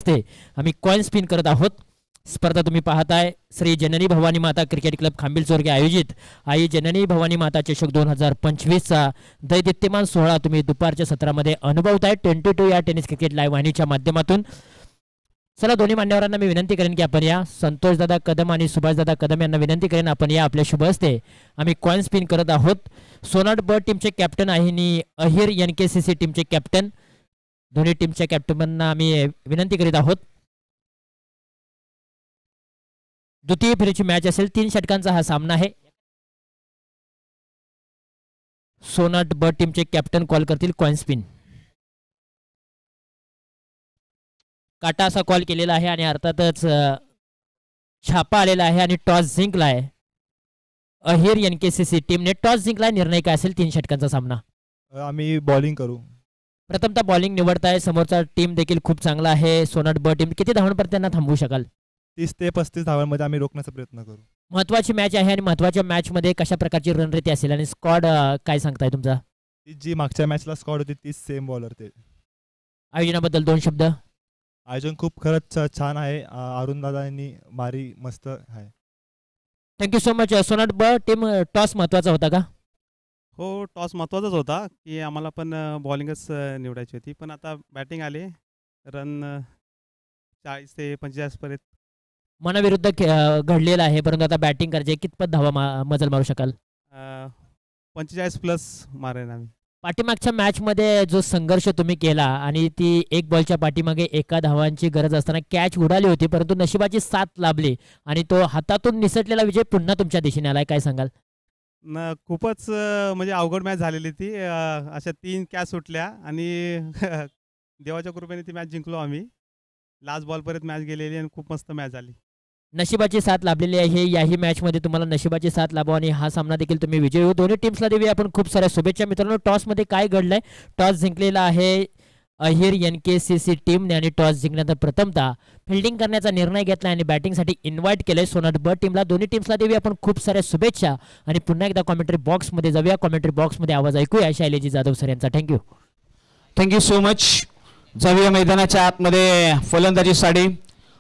ते आम्ही coin spin करत आहोत. स्पर्धा तुम्ही पाहताय श्री जननी भवानी माता क्रिकेट क्लब खांबिल चोरगे आयोजित आई जननी भवानी माता चषक 2025चा दैदिप्यमान सोहळा तुम्ही दुपारच्या सत्रामध्ये अनुभवताय 22 या टेनिस क्रिकेट लाईव्ह वाहिनीच्या माध्यमातून. चला दोन्ही मान्यवरांना मी विनंती करेन की आपण या. संतोष दादा कदम आणि सुभाष दादा कदम यांना विनंती करेन आपण या. आपल्या शुभ हस्ते आम्ही कॉइन स्पिन करत आहोत. सोनाट ब टीमचे कॅप्टन आणि अहिर NKCC टीमचे कॅप्टन दोन्ही टीमच्या कॅप्टनांना आम्ही विनंती करीत आहोत. द्वितीय फेरीची मॅच असेल. 3 षटकांचा हा सामना आहे. सोनाट ब टीमचे कॅप्टन कॉल करतील कॉइन स्पिन. काटा असा कॉल केलेला आहे आणि अर्थातच छापा आलेला आहे आणि टॉस जिंकला आहे. अहिर NKCC टीमने टॉस जिंकला. निर्णय काय असेल 3 षटकांचा सामना. आम्ही बॉलिंग करू. प्रथमतः बॉलिंग निवडताय. समोरचा टीम देखील खूप चांगला आहे. सोनाट ब टीम किती धावांपर्यंत त्यांना थांबवू शकाल. 30 ते 35 धावांमध्ये आम्ही रोखण्याचा प्रयत्न करू. महत्वाची मॅच आहे आणि महत्वाच्या मॅच मध्ये कशा प्रकारची रणनीती असेल आणि स्क्वॉड काय सांगताय तुमचा. जी मागच्या मॅचला स्क्वॉड होती तीच सेम बॉलर. ते आयोजनाबद्दल 2 शब्द. आयोजन खूप खरंच छान आहे. अरुण दादांनी भारी मस्त आहे. Thank you so much. सोनाट B team toss महत्वाचा होता का. हो टॉस महत्त्वाचाच होता की आम्हाला पण बॉलिंगच निवडायची होती पण आता बॅटिंग आले. रन 40 ते 45 पर्यंत मनाविरुद्ध घडलेला आहे परंतु आता बॅटिंग करायचे. कितपत धावा मजल मारू शकाल. 45 प्लस मारेन आम्ही. पाठीमागच्या मॅच मध्ये जो संघर्ष तुम्ही केला आणि ती एक बॉलच्या पाठीमागे एका धावांची गरज असताना कॅच उडाली होती परंतु नशिबाची साथ लाभली आणि तो हातातून निसटलेला विजय पुन्हा तुमच्या दिशेने आलाय. काय सांगाल. खूपच म्हणजे अवघड मॅच झालेली ती. अशा 3 कॅच सुटल्या आणि देवाच्या कृपेने ती मॅच जिंकलो आम्ही. लास्ट बॉलपर्यंत मॅच गेलेली आणि खूप मस्त मॅच झाली. नशिबाची साथ लाभलेली आहे. याही मॅच मध्ये तुम्हाला नशिबाची साथ लाभो आणि हा सामना देखील तुम्ही विजयी हो. दोन्ही टीम्सला देऊया आपण खूप साऱ्या शुभेच्छा. मित्रांनो टॉस मध्ये काय घडलंय. टॉस जिंकलेला आहे अहिर NKCC टीमने आणि टॉस जिंकल्यानंतर प्रथमतः फिल्डिंग करण्याचा निर्णय घेतला आणि बॅटिंगसाठी इन्व्हाइट केलंय सोनाट ब टीमला. दोन्ही टीम्सला देऊया आपण खूप साऱ्या शुभेच्छा आणि पुन्हा एकदा कॉमेंट्री बॉक्समध्ये जाऊया. कॉमेंट्री बॉक्समध्ये आवाज ऐकूया शैलेजी जाधव सर यांचा. थँक्यू. Thank you so much. जाऊया मैदानाच्या आतमध्ये. फलंदाजी साडी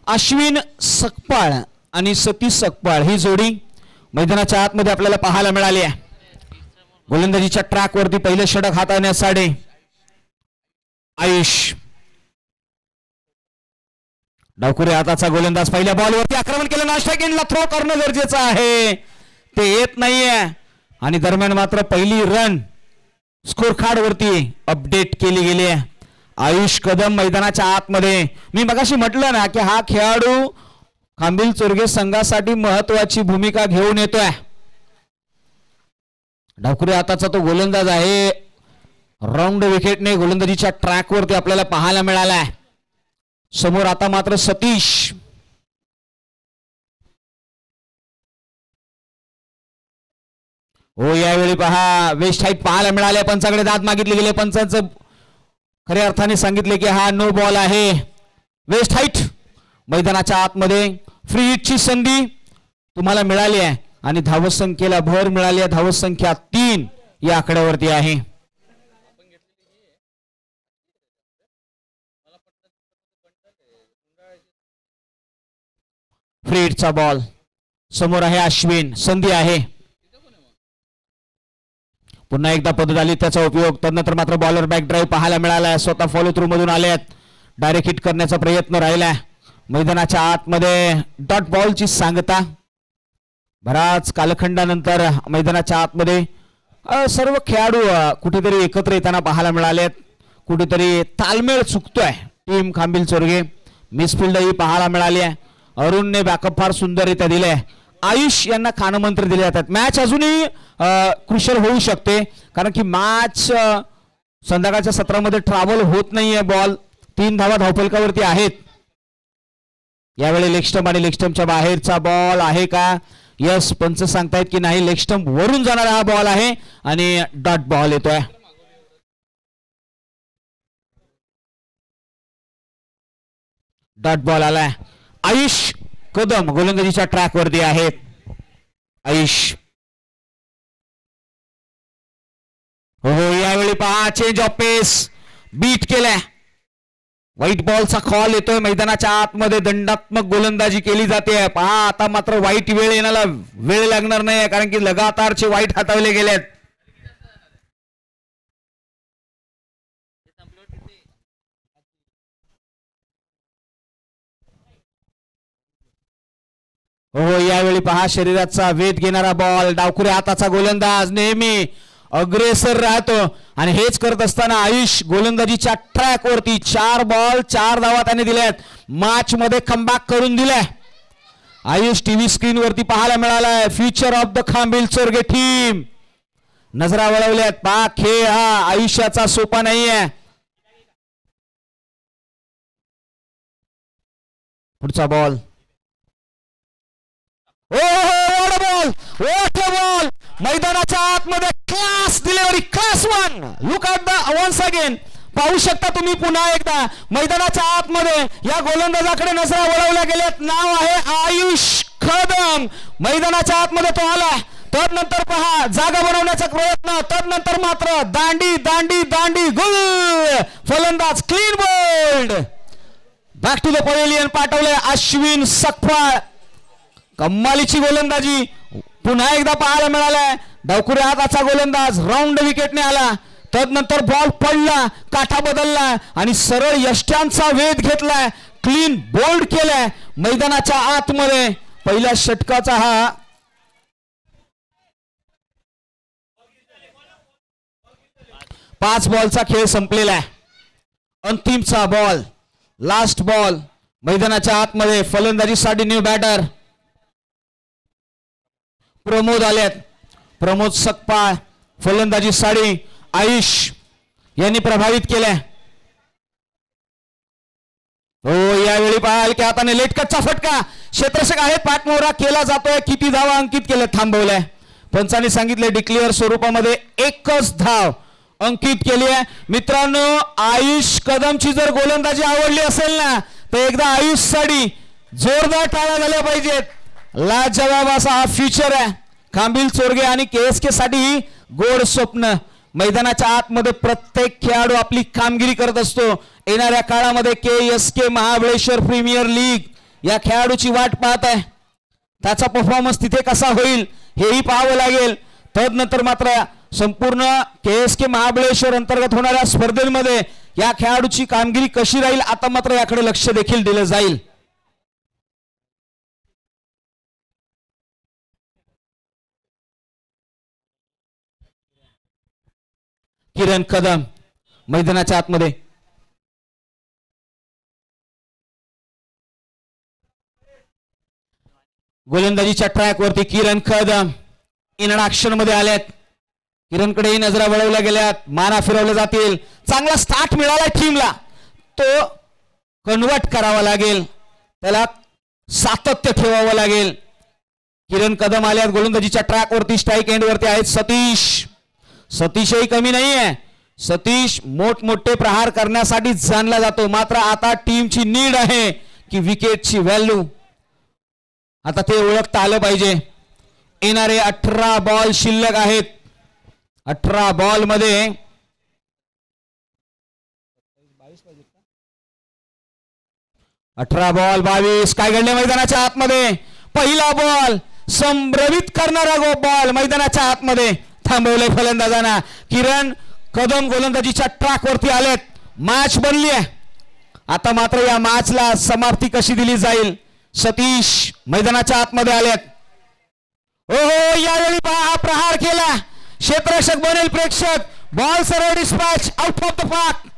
अश्विन सकपाळ आणि सतीश सकपाळ ही जोडी मैदानाच्या आतमध्ये आपल्याला पाहायला मिळाली आहे. गोलंदाजीच्या ट्रॅक वरती पहिले षटक हाताळण्यासाठी आयुष डावकुरे हाताचा गोलंदाज पहिल्या बॉलवरती आक्रमण केलं. नाश्ताकीनला थ्रो करणं गरजेचं आहे. ते येत नाहीये आणि दरम्यान मात्र पहिली रन स्कोर कार्ड वरती अपडेट केली गेली आहे. आयुष कदम मैदानाच्या आतमध्ये. मी मगाशी म्हटलं ना की हा खेळाडू खांबिल चोरगे संघासाठी महत्वाची भूमिका घेऊन येतोय. डावकुरे हाताचा तो गोलंदाज आहे. राऊंड विकेटने गोलंदाजीच्या ट्रॅक वरती आपल्याला पाहायला मिळालाय. समोर आता मात्र सतीश. हो यावेळी पहा वेस्ट हाईट पाहायला मिळाले. पंचाकडे दाद मागितले गेले. पंचांचं खऱ्या अर्थाने सांगितले की हा नो बॉल आहे. वेस्ट हाईट मैदानाच्या आतमध्ये फ्री हिटची संधी तुम्हाला मिळाली आहे आणि धावसंख्येला भर मिळाली आहे. धावसंख्या 3 या आकड्यावरती आहे. फ्री हिटचा बॉल समोर आहे. अश्विन संधी आहे. पुन्हा एकदा पद्धत आली त्याचा उपयोग. त्यानंतर मात्र बॉलर बॅक ड्राईव्ह पाहायला मिळाला. स्वतः फॉलो थ्रू मधून आलेत. डायरेक्ट हिट करण्याचा प्रयत्न राहिलाय. मैदानाच्या आतमध्ये डॉट बॉलची सांगता. बराच कालखंडानंतर मैदानाच्या आतमध्ये सर्व खेळाडू कुठेतरी एकत्र येताना पाहायला मिळालेत. कुठेतरी तालमेळ चुकतोय टीम खांबिल चोरगे. मिसफिल्ड ही पाहायला मिळाली आहे. अरुणने बॅकअप फार सुंदररित्या दिले. आयुष यांना खानमंत्र दिले जातात. मॅच अजूनही क्रुशल होऊ शकते कारण की मॅच संध्याकाळच्या सत्रामध्ये ट्रॅव्हल होत नाहीये. बॉल 3 धावा धावफलकावरती आहेत. यावेळी लेग स्टंप आणि लेग स्टंपच्या बाहेरचा बॉल आहे का. यस पंच सांगतायत की नाही. लेग स्टंप वरून जाणारा हा बॉल आहे आणि डॉट बॉल येतोय. डॉट बॉल आलाय. आयुष कदम गोलंदाजीच्या ट्रॅक वरती आहेत. आयुष हो यावेळी पहा चेंज ऑफ पेस बीट केलाय. व्हाईट बॉलचा कॉल येतोय. मैदानाच्या आतमध्ये दंडात्मक गोलंदाजी केली जाते. पहा आता मात्र वाईट वेळ येण्याला वेळ लागणार नाही, कारण की लगातारचे वाईट हटवले गेलेत. हो यावेळी पहा शरीराचा वेध घेणारा बॉल. डावखुरे हाताचा गोलंदाज नेहमी अग्रेसर राहतो आणि हेच करत असताना आयुष गोलंदाजीच्या ट्रॅक वरती 4 बॉल 4 धावा त्याने दिल्यात. मॅच मध्ये कमबॅक करून दिलाय. आयुष टीव्ही स्क्रीन वरती पाहायला मिळालाय. Future of the Khambil Chorge team. नजरा वळवल्यात. पहा खेळ हा आयुष्याचा सोपा नाहीये. पुढचा बॉल. बॉल मैदानाच्या आतमध्ये class delivery. Class 1. Look at the once again. पाहू शकता तुम्ही पुन्हा एकदा मैदानाच्या आतमध्ये या गोलंदाजाकडे नजरा वळवल्या गेल्यात. नाव आहे आयुष कदम. मैदानाच्या आतमध्ये तो आला. तदनंतर पहा जागा बनवण्याचा प्रयत्न. तदनंतर मात्र दांडी दांडी दांडी गुल. फलंदाज clean bowled. Back to the pavilion पाठवले अश्विन सकपाळ. कमालीची गोलंदाजी पुन्हा एकदा पाहायला मिळालाय. डावखुरे हाताचा गोलंदाज राऊंड विकेटने आला. तदनंतर बॉल पडला, काठा बदलला आणि सरळ यष्ट्यांचा वेध घेतलाय. क्लीन बोल्ड केलाय. मैदानाच्या आतमध्ये पहिल्या षटकाचा हा 5 बॉलचा खेळ संपलेला आहे. अंतिमचा बॉल, लास्ट बॉल. मैदानाच्या आतमध्ये फलंदाजीसाठी न्यू बॅटर प्रमोद आल्यात. प्रमोद सकपाळ फलंदाजी साडी आयुष यांनी प्रभावित केल्या. हो यावेळी पाहाल की हाताने लेटकटचा फटका. क्षेत्ररक्षक आहे. पाठमोहरा केला जातोय. किती धावा अंकित केल्या थांबवल्या. पंचांनी सांगितले डिक्लेअर स्वरूपामध्ये 1च धाव अंकित केली आहे. मित्रांनो आयुष कदमची जर गोलंदाजी आवडली असेल ना तर एकदा आयुष साठी जोरदार टाळ्या झाल्या पाहिजेत. लाजवाब असा हा फ्युचर आहे खांबील चोरगे आणि KSK साठी गोड स्वप्न. मैदानाच्या आतमध्ये प्रत्येक खेळाडू आपली कामगिरी करत असतो. येणाऱ्या काळामध्ये KSK महाबळेश्वर प्रीमियर लीग या खेळाडूची वाट पाहत आहे. त्याचा परफॉर्मन्स तिथे कसा होईल हेही पाहावं लागेल. तदनंतर मात्र संपूर्ण KSK महाबळेश्वर अंतर्गत होणाऱ्या स्पर्धेमध्ये या खेळाडूची कामगिरी कशी राहील आता मात्र याकडे लक्ष देखील दिलं जाईल. किरण कदम मैदानाच्या आतमध्ये. गोलंदाजीच्या ट्रॅक वरती किरण कदम इन ऍक्शन मध्ये आल्यात. किरणकडेही नजरा वळवल्या गेल्यात. माना फिरवले जातील. चांगला स्टार्ट मिळाला टीमला. तो कन्वर्ट करावा लागेल. त्याला सातत्य ठेवावं लागेल. किरण कदम आल्यात गोलंदाजीच्या ट्रॅक वरती. स्ट्राईक एंड वरती आहेत सतीश. सतीशही कमी नाहीये. सतीश मोठमोठे प्रहार करण्यासाठी जाणला जातो. मात्र आता टीमची नीड आहे की विकेटची व्हॅल्यू आता ते ओळखता आलं पाहिजे. येणारे 18 बॉल शिल्लक आहेत. 18 बॉल मध्ये 18 बॉल 22. काय घडले मैदानाच्या आतमध्ये. पहिला बॉल संभ्रमित करणारा बॉल मैदानाच्या आतमध्ये थांबवले फलंदाजांना. किरण कदम गोलंदाजीच्या ट्रॅक वरती आलेत. मॅच बनली आहे. आता मात्र या मॅचला समाप्ती कशी दिली जाईल. सतीश मैदानाच्या आतमध्ये आलेत. हो यावेळी हा प्रहार केला. क्षेत्ररक्षक बनेल प्रेक्षक. बॉल सरळ dispatch out of the park.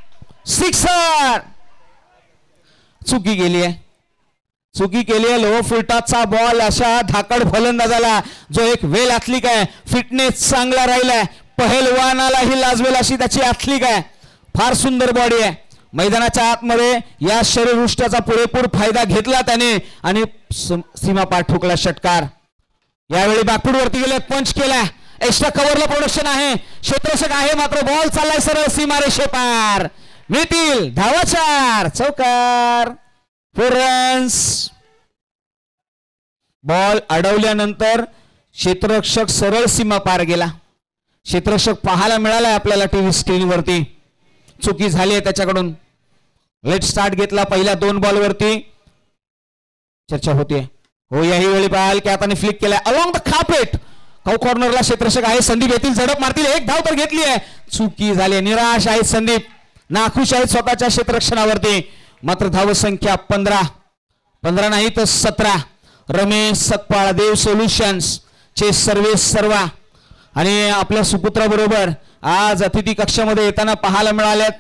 Sixer. चुकी गेली आहे. चुकी केली आहे. लो फुलटॉसचा बॉल अशा धाकड फलंदाजाला जो एक वेल ॲथलिक आहे. फिटनेस चांगला राहिलाय. पहलवानालाही लाजवेल अशी त्याची ॲथलिक आहे. फार सुंदर बॉडी आहे. मैदानाच्या आतमध्ये या शरीरवृष्ट्याचा पुरेपूर फायदा घेतला त्याने आणि सीमा पार ठोकला. षटकार. यावेळी बॅकफूट वरती गेले. पंच केला. एक्स्ट्रा कव्हरला प्रोडक्शन आहे. क्षेत्ररक्षक आहे मात्र बॉल चाललाय सरळ सीमारेषे पार. मिळतील धावा 4. चौकार. 4 रन्स. बॉल अडवल्यानंतर क्षेत्ररक्षक सरळ सीमा पार गेला. क्षेत्ररक्षक पाहायला मिळालाय आपल्याला टीव्ही स्क्रीन वरती. चुकी झाली आहे त्याच्याकडून. लेट स्टार्ट घेतला पहिल्या 2 बॉलवरती. चर्चा होते हो याही वेळी पाहाल की आता फ्लिक केलाय अलॉंग द कार्पेट. कौ कॉर्नरला क्षेत्ररक्षक आहे संदीप येथील झडप मारतील. एक धाव तर घेतली आहे. चुकी झाली. निराश आहेत संदीप. नाखुश आहेत स्वतःच्या क्षेत्ररक्षणावरती. मात्र धाव संख्या 15 नाही तर 17. रमेश सकपाळ देव सोल्युशन्स चे सर्वा आणि आपल्या सुपुत्राबरोबर आज अतिथी कक्षामध्ये येताना पाहायला मिळाल्यात.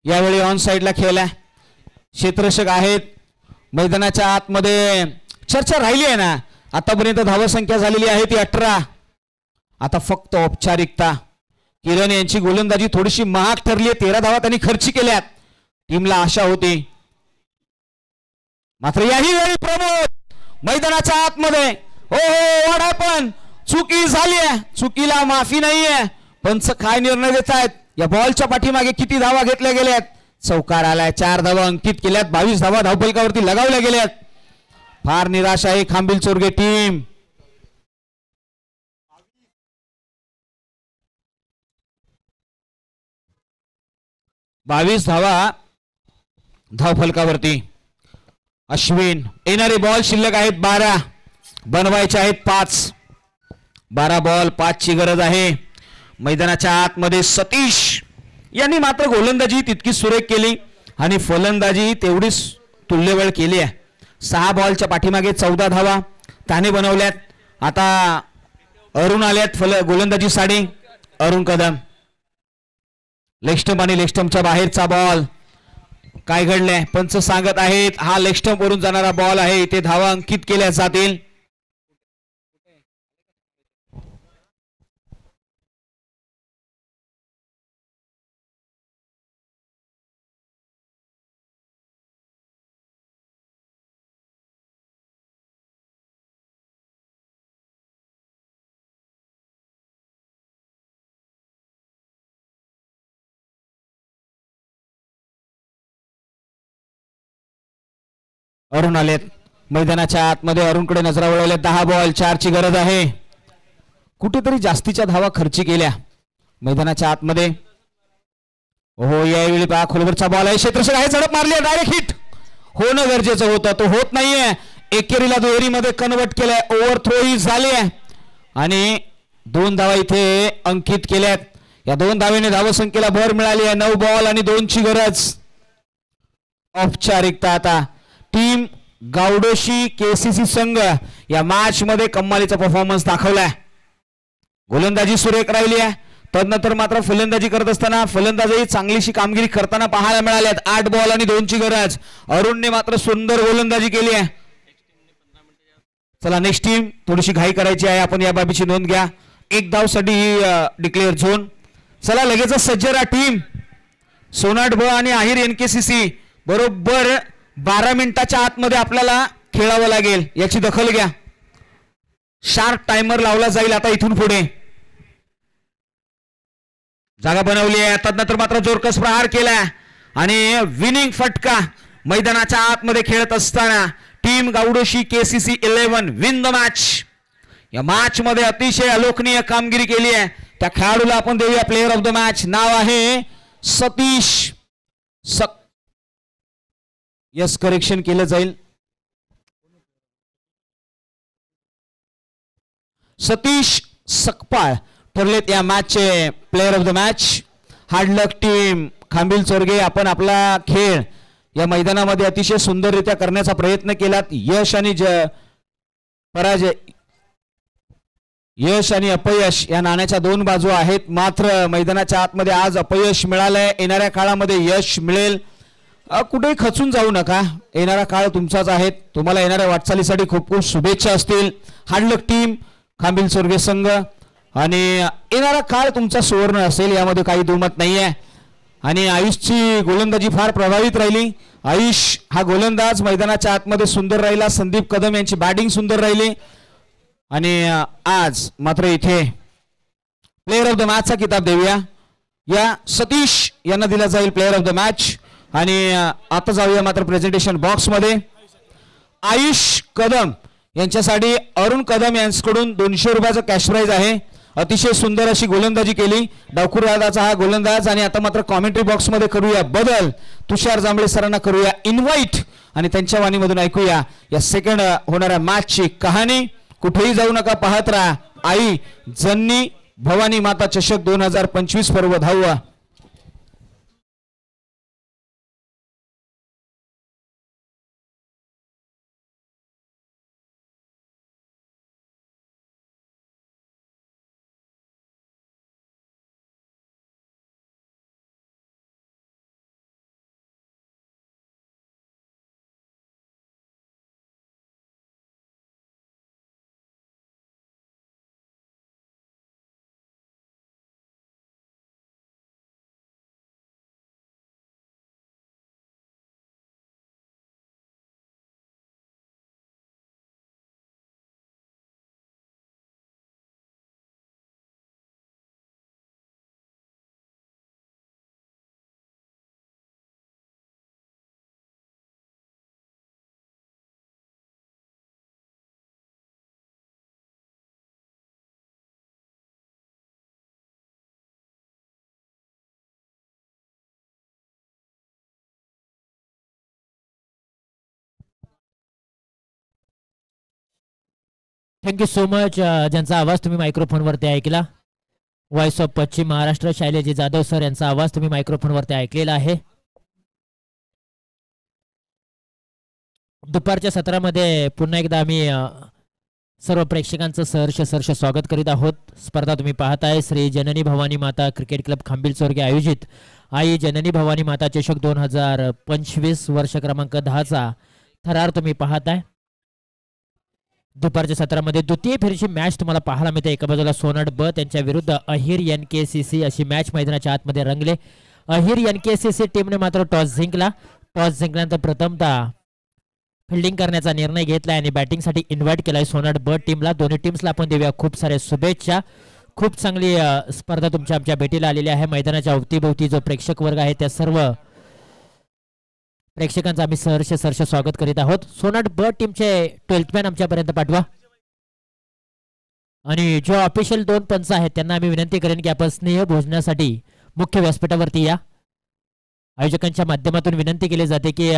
यावेळी ऑन साइडला खेळल्या क्षेत्ररक्षक आहेत. मैदानाच्या आतमध्ये चर्चा राहिली आहे ना. आतापर्यंत धावसंख्या झालेली आहे ती 18. आता फक्त औपचारिकता. किरण यांची गोलंदाजी थोडीशी महाग ठरली आहे. 13 धावा त्यांनी खर्च केल्यात. टीमला आशा होती. मात्र याही वेळी प्रमोद मैदानाच्या आतमध्ये हो पण चुकी झाली आहे. चुकीला माफी नाहीये. पंच काय निर्णय देत आहेत. या बॉलच्या पाठीमागे किती धावा घेतल्या गेल्यात. चौकार आलाय. 4 धावा अंकित केल्यात. 22 धावा धावफलकावरती लगावल्या गेल्यात. फार निराश आहे खांबिल चोरगे टीम. बावीस धावा धावफलकावरती. अश्विन येणारे बॉल शिल्लक आहेत 12. बनवायचे आहेत 5. 12 बॉल 5 ची गरज आहे. मैदानाच्या आतमध्ये सतीश यांनी मात्र गोलंदाजी तितकी सुरेख केली आणि फलंदाजी तेवढीच तुल्यबळ केली आहे. 6 बॉलच्या पाठीमागे 14 धावा त्याने बनवल्यात. आता अरुण आल्यात गोलंदाजी साडी. अरुण कदम लेगस्टंप आणि लेगस्टंपच्या बाहेरचा बॉल. काय घडलंय पंच सांगत आहेत हा लेगस्टंप वरून जाणारा बॉल आहे. इथे धावा अंकित केल्या जातील. अरुण आलेत मैदानाच्या आतमध्ये. अरुणकडे नजरा वळवल्या. 10 बॉल 4 ची गरज आहे. कुठेतरी जास्तीच्या धावा खर्च केल्या मैदानाच्या आतमध्ये. हो यावेळी पहा खोलवरचा बॉल आहे. क्षेत्ररक्षक आहे. झडप मारली. डायरेक्ट हिट होणं गरजेचं होतं. तो होत नाहीये. एकेरीला दुहेरीमध्ये कन्वर्ट केलंय. ओव्हर थ्रो ही झाली आहे आणि 2 धावा इथे अंकित केल्यात. या 2 धावेने धावसंख्येला भर मिळाली आहे. 9 बॉल आणि 2 ची गरज. औपचारिकता आता. टीम गावडोशी केसीसी संघ या मॅच मध्ये कमालीचा परफॉर्मन्स दाखवलाय. गोलंदाजी सुरेख राहिली आहे. तदनंतर मात्र फलंदाजी करत असताना फलंदाजही चांगलीशी कामगिरी करताना पाहायला मिळाल्यात. 8 बॉल आणि 2 ची गरज. अरुणने मात्र सुंदर गोलंदाजी केली आहे. चला नेक्स्ट टीम. थोडीशी घाई करायची आहे. आपण या बाबीची नोंद घ्या. 1 धावसाठी डिक्लेअर झोन. चला लगेच सज्ज राहा टीम. सोनाट ब आणि आहिर एनकेसीसी बरोबर 12 मिनिटाच्या आतमध्ये आपल्याला खेळावं लागेल. याची दखल घ्या. शार्प टाइमर लावला जाईल आता इथून पुढे. जागा बनवली आहे. तदनंतर मात्र जोरकस प्रहार केला आणि विनिंग फटका. मैदानाच्या आतमध्ये खेळत असताना team Gavdoshi KCC 11 win the match. या मॅच मध्ये अतिशय अलोकनीय कामगिरी केली आहे. त्या खेळाडूला आपण देऊया प्लेयर ऑफ द मॅच. नाव आहे सतीश यस करेक्शन केलं जाईल. सतीश सकपाळ ठरलेत या मॅचचे player of the match. Hard luck team Khambil Chorge. आपण आपला खेळ या मैदानामध्ये अतिशय सुंदररित्या करण्याचा प्रयत्न केलात. यश आणि अपयश या नाण्याच्या 2 बाजू आहेत. मात्र मैदानाच्या आतमध्ये आज अपयश मिळालंय. येणाऱ्या काळामध्ये यश मिळेल. कुठेही खचून जाऊ नका. येणारा काळ तुमचाच आहे. तुम्हाला येणाऱ्या वाटचालीसाठी खूप खूप शुभेच्छा असतील. हार्डलक टीम खांबिल चोरगे संघ. आणि येणारा काळ तुमचा सुवर्ण असेल यामध्ये काही दुमत नाहीये. आणि आयुषची गोलंदाजी फार प्रभावित राहिली. आयुष हा गोलंदाज मैदानाच्या आतमध्ये सुंदर राहिला. संदीप कदम यांची बॅटिंग सुंदर राहिली. आणि आज मात्र इथे प्लेयर ऑफ द मॅचचा किताब देऊया. या सतीश यांना दिला जाईल प्लेयर ऑफ द मॅच. आणि आता जाऊया मात्र प्रेझेंटेशन बॉक्स मध्ये. आयुष कदम यांच्यासाठी अरुण कदम यांच्याकडून 200 रुपयाचं कॅश प्राइज आहे. अतिशय सुंदर अशी गोलंदाजी केली डावखुरादाचा हा गोलंदाज. आणि आता मात्र कॉमेंट्री बॉक्स मध्ये करूया बदल. तुषार जांभळे सरांना करूया इन्व्हाइट आणि त्यांच्या वाणीमधून ऐकूया या सेकंड होणाऱ्या मॅचची कहाणी. कुठेही जाऊ नका, पाहत राहा आई जननी भवानी माता चषक 2025 पर्व धाववा. Thank you so much. ज्यांचा आवाज तुम्ही मायक्रोफोनवरती ऐकला, voice of Paschim Maharashtra Shaileji Jadhav sir यांचा आवाज तुम्ही मायक्रोफोनवरती ऐकलेला आहे. दुपारच्या सत्रामध्ये पुन्हा एकदा आम्ही सर्व प्रेक्षकांचं सहर्ष स्वागत करीत आहोत. स्पर्धा तुम्ही पाहताय श्री जननी भवानी माता क्रिकेट क्लब खांबिल चोरगे आयोजित आई जननी भवानी माता चषक 2025 वर्ष क्रमांक 10चा थरार तुम्ही पाहताय. दुपारच्या सत्रामध्ये द्वितीय फेरीची मॅच तुम्हाला पाहायला मिळते. एका बाजूला सोनाट ब त्यांच्या विरुद्ध अहिर NKCC अशी मॅच मैदानाच्या आतमध्ये रंगले. अहिर NKCC टीमने मात्र टॉस जिंकला. टॉस जिंकल्यानंतर प्रथमतः फिल्डिंग करण्याचा निर्णय घेतलाय आणि बॅटिंगसाठी इन्व्हाइट केलाय सोनाट ब टीमला. दोन्ही टीम्सला आपण देऊया खूप साऱ्या शुभेच्छा. खूप चांगली स्पर्धा तुमच्या आमच्या भेटीला आलेली आहे. मैदानाच्या अवतीभोवती जो प्रेक्षक वर्ग आहे त्या सर्व प्रेक्षकांचं आम्ही सहर्ष स्वागत करीत आहोत. सोनाट ब टीमचे 12th मॅन आमच्यापर्यंत पाठवा. आणि जो ऑफिशियल 2 पंच आहेत त्यांना आम्ही विनंती करेन की आपण स्नेह भोजनासाठी मुख्य व्यासपीठावरती या. आयोजकांच्या माध्यमातून विनंती केली जाते की